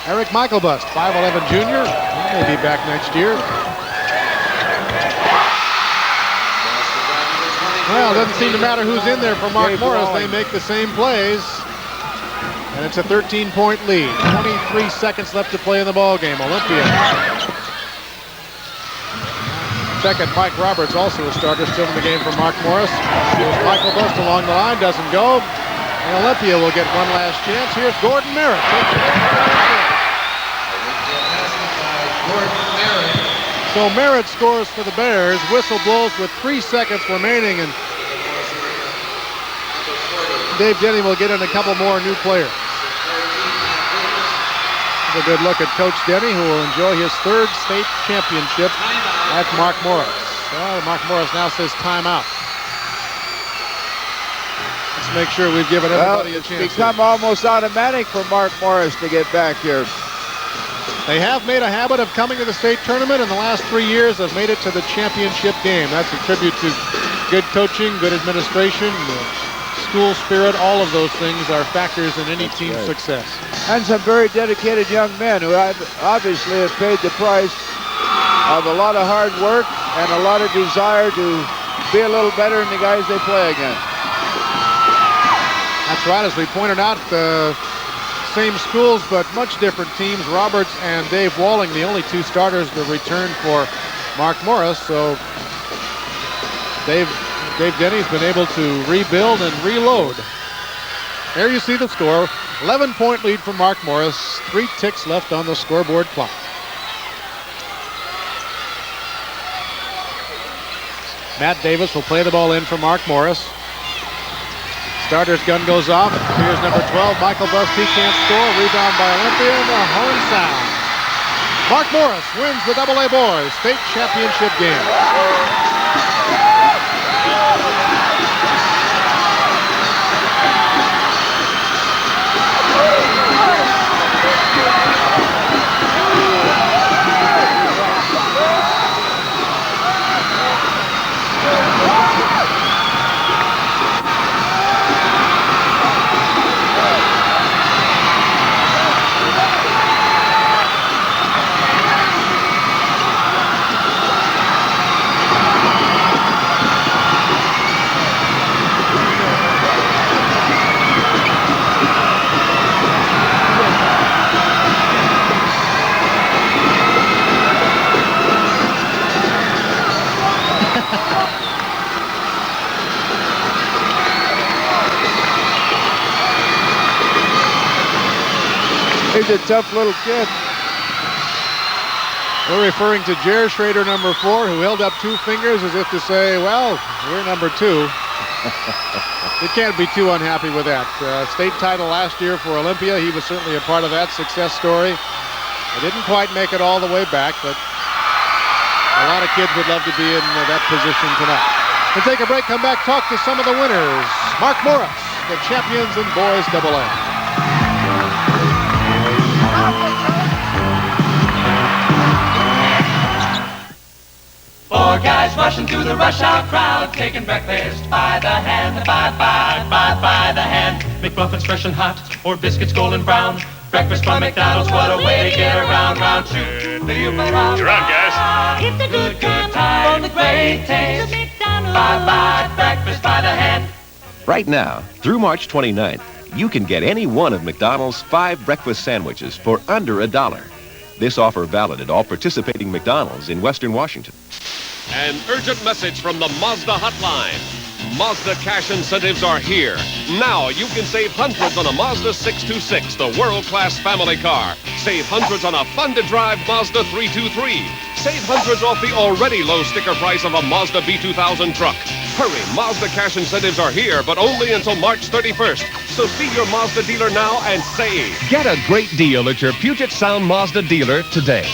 Eric Michael Bust, 5'11" junior. He may be back next year. Well, it doesn't seem to matter who's in there for Mark Morris. They make the same plays. And it's a 13-point lead. 23 seconds left to play in the ball game. Olympia. Second, Mike Roberts, also a starter, still in the game for Mark Morris. Here's Michael Bust along the line, doesn't go. And Olympia will get one last chance. Here's Gordon Merritt. So Merritt scores for the Bears. Whistle blows with 3 seconds remaining, and Dave Denny will get in a couple more new players. A good look at Coach Denny, who will enjoy his 3rd state championship. That's Mark Morris. Well, Mark Morris now says timeout. Let's make sure we've given everybody a chance. It's become almost automatic for Mark Morris to get back here. They have made a habit of coming to the state tournament. In the last 3 years, they've made it to the championship game. That's a tribute to good coaching, good administration, school spirit. All of those things are factors in any team's success. And some very dedicated young men who obviously have paid the price of a lot of hard work and a lot of desire to be a little better than the guys they play against. That's right, as we pointed out, same schools but much different teams. Roberts and Dave Walling, the only 2 starters to return for Mark Morris. So Dave Denny's been able to rebuild and reload. There you see the score. 11-point lead for Mark Morris. 3 ticks left on the scoreboard clock. Matt Davis will play the ball in for Mark Morris. Starter's gun goes off. Here's number 12, Michael Bust. He can't score. Rebound by Olympia, and the horn sound. Mark Morris wins the AA Boys State Championship game. He's a tough little kid. We're referring to Jer Schrader, number 4, who held up 2 fingers as if to say, well, we're number 2. You can't be too unhappy with that. State title last year for Olympia. He was certainly a part of that success story. They didn't quite make it all the way back, but a lot of kids would love to be in that position tonight. We'll take a break, come back, talk to some of the winners. Mark Morris, the champions in boys AA. 4 guys rushing through the rush hour crowd, taking breakfast by the hand, by the hand. McMuffins fresh and hot, or biscuits golden brown. Breakfast from McDonald's, what a way to get around, round 2. You're on, guys. It's a good time for the great taste. Bye, breakfast by the hand. Right now, through March 29th, you can get any one of McDonald's 5 breakfast sandwiches for under $1. This offer valid at all participating McDonald's in Western Washington. An urgent message from the Mazda hotline. Mazda cash incentives are here. Now you can save hundreds on a Mazda 626, the world-class family car. Save hundreds on a fun-to-drive Mazda 323. Save hundreds off the already low sticker price of a Mazda B2000 truck. Hurry, Mazda cash incentives are here, but only until March 31st. So see your Mazda dealer now and save. Get a great deal at your Puget Sound Mazda dealer today.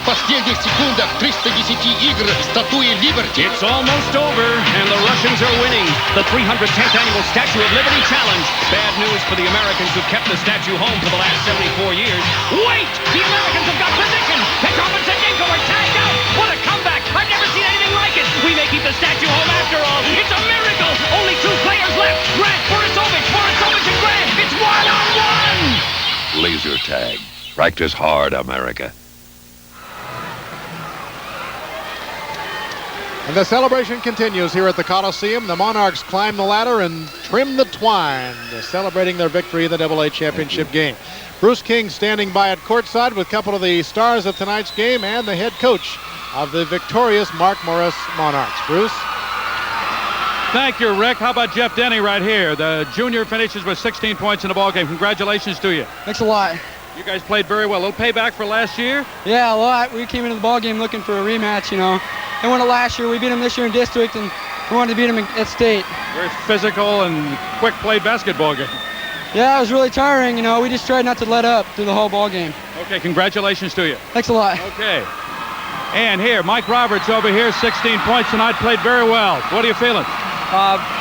Последних секундах 310 игр статуи Liberty. It's almost over, and the Russians are winning the 310th Annual Statue of Liberty Challenge. Bad news for the Americans who kept the statue home for the last 74 years. Wait! The Americans have got position! Petrov and Sedenko are tagged out! What a comeback! I've never seen anything like it! We may keep the statue home after all. It's a miracle! Only 2 players left! Grant, Borisovich and Grant! It's 1-on-1! Laser tag. Practice hard, America. And the celebration continues here at the Coliseum. The Monarchs climb the ladder and trim the twine, celebrating their victory in the AA championship game. Bruce King standing by at courtside with a couple of the stars of tonight's game and the head coach of the victorious Mark Morris Monarchs. Bruce? Thank you, Rick. How about Jeff Denny right here? The junior finishes with 16 points in the ballgame. Congratulations to you. Thanks a lot. You guys played very well. A little payback for last year? Yeah, a lot. We came into the ball game looking for a rematch, you know. They won it last year. We beat them this year in district, and we wanted to beat them at state. Very physical and quick play basketball game. Yeah, it was really tiring, you know. We just tried not to let up through the whole ball game. Okay, congratulations to you. Thanks a lot. Okay. And here, Mike Roberts over here, 16 points tonight, played very well. What are you feeling?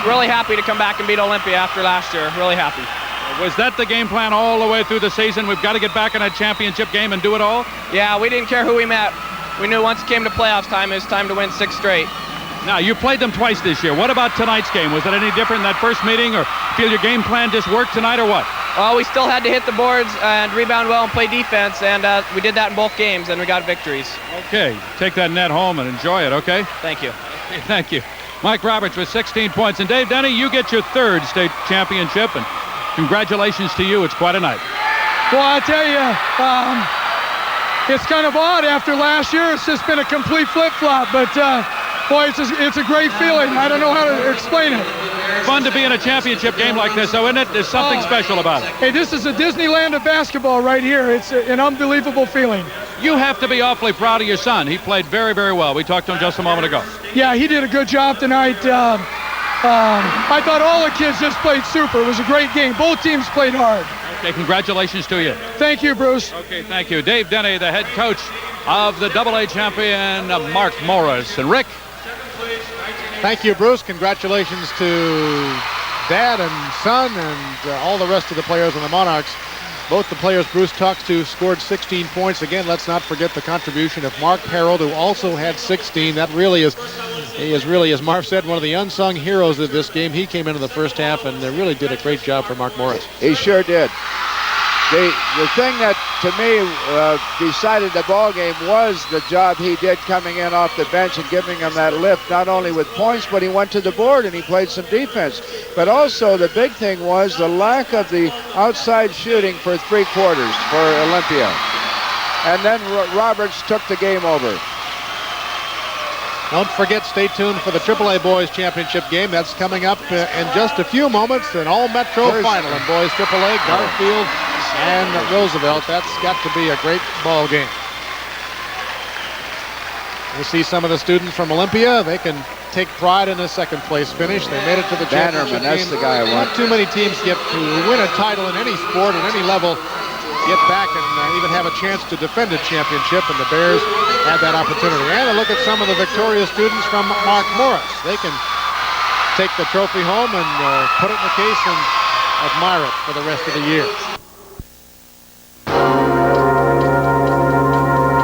Really happy to come back and beat Olympia after last year. Really happy. Was that the game plan all the way through the season? We've got to get back in that championship game and do it all? Yeah, we didn't care who we met. We knew once it came to playoffs time, it was time to win 6 straight. Now, you played them twice this year. What about tonight's game? Was it any different in that first meeting, or feel your game plan just worked tonight, or what? Well, we still had to hit the boards and rebound well and play defense, and we did that in both games, and we got victories. Okay, take that net home and enjoy it, okay? Thank you. Okay, thank you. Mike Roberts with 16 points. And Dave Denny, you get your 3rd state championship, and congratulations to you. It's quite a night. Well, I tell you, it's kind of odd after last year. It's just been a complete flip-flop, but boy, it's a great feeling. I don't know how to explain it. Fun to be in a championship game like this, though, isn't it? There's something special about it. Hey, this is a Disneyland of basketball right here. It's an unbelievable feeling. You have to be awfully proud of your son. He played very, very well. We talked to him just a moment ago. Yeah, he did a good job tonight. I thought all the kids just played super. It was a great game. Both teams played hard. Okay, congratulations to you. Thank you, Bruce. Okay, thank you. Dave Denny, the head coach of the AA champion, Mark Morris. And Rick? Thank you, Bruce. Congratulations to Dad and son and all the rest of the players on the Monarchs. Both the players Bruce talks to scored 16 points. Again, let's not forget the contribution of Mark Harold, who also had 16. That really is really, as Marv said, one of the unsung heroes of this game. He came into the first half and really did a great job for Mark Morris. He sure did. The thing that, to me, decided the ball game was the job he did coming in off the bench and giving him that lift, not only with points, but he went to the board and he played some defense. But also the big thing was the lack of the outside shooting for 3 quarters for Olympia. And then Roberts took the game over. Don't forget, stay tuned for the AAA Boys Championship game. That's coming up in just a few moments. An all-Metro final in Boys AAA, Garfield and Roosevelt. That's got to be a great ball game. You see some of the students from Olympia. They can take pride in a second-place finish. They made it to the championship Bannerman, that's game. the guy I want. Not too many teams get to win a title in any sport at any level, get back and even have a chance to defend a championship, and the Bears had that opportunity. And look at some of the victorious students from Mark Morris. They can take the trophy home and put it in the case and admire it for the rest of the year.